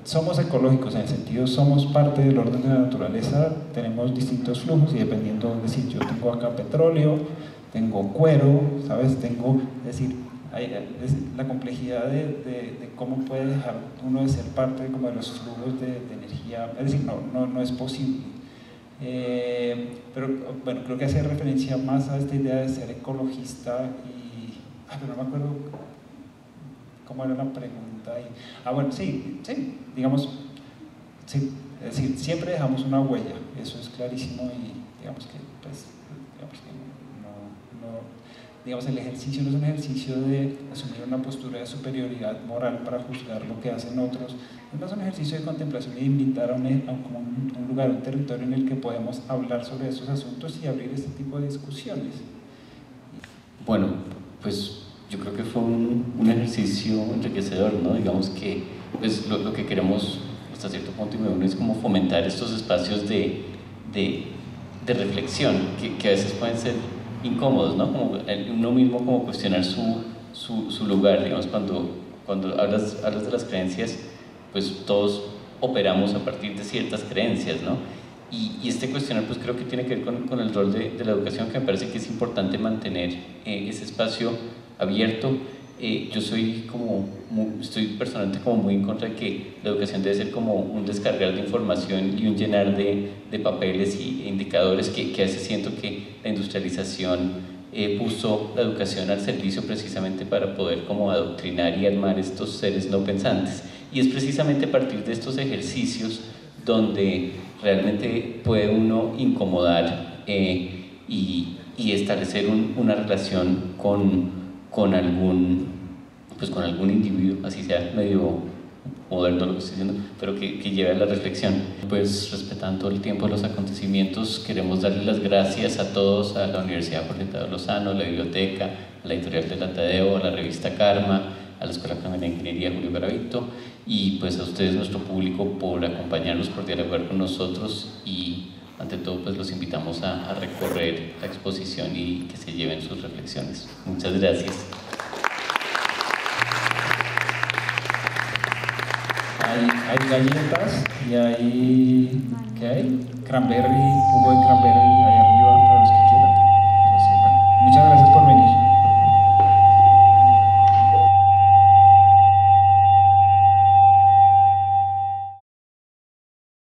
somos ecológicos en el sentido, somos parte del orden de la naturaleza, tenemos distintos flujos y dependiendo, es decir, yo tengo acá petróleo, tengo cuero, ¿sabes? Es decir, la complejidad de cómo puede dejar uno de ser parte como de los flujos de energía, es decir, no es posible. Pero bueno, creo que hace referencia más a esta idea de ser ecologista y... pero no me acuerdo cómo era la pregunta. Bueno, sí, digamos, Sí, es decir, siempre dejamos una huella, eso es clarísimo y digamos que digamos, el ejercicio no es un ejercicio de asumir una postura de superioridad moral para juzgar lo que hacen otros, es más un ejercicio de contemplación y de invitar a un lugar, un territorio en el que podemos hablar sobre estos asuntos y abrir este tipo de discusiones. Bueno, pues yo creo que fue un ejercicio enriquecedor, ¿no? Digamos que pues, lo que queremos hasta cierto punto, y me uno, es como fomentar estos espacios de reflexión que a veces pueden ser incómodos, ¿no? Como uno mismo como cuestionar su lugar, digamos, cuando hablas de las creencias, pues todos operamos a partir de ciertas creencias, ¿no? Y este cuestionar pues creo que tiene que ver con el rol de la educación, que me parece que es importante mantener ese espacio abierto. Yo estoy personalmente como muy en contra de que la educación debe ser como un descargar de información y un llenar de papeles e indicadores que a veces siento que la industrialización puso la educación al servicio precisamente para poder como adoctrinar y armar estos seres no pensantes. Y es precisamente a partir de estos ejercicios donde realmente puede uno incomodar y establecer una relación con algún individuo, así sea medio moderno lo que estoy diciendo, pero que lleve a la reflexión. Pues respetando el tiempo de los acontecimientos, queremos darle las gracias a todos, a la Universidad Jorge Tadeo Lozano, a la biblioteca, a la editorial de la Tadeo, a la revista Karma, a la Escuela Colombiana de Ingeniería Julio Garavito, y pues a ustedes, nuestro público, por acompañarnos, por dialogar con nosotros, y ante todo pues los invitamos a recorrer la exposición y que se lleven sus reflexiones. Muchas gracias. Hay galletas y hay, ¿qué hay? Cranberry, jugo de cranberry, hay arriba.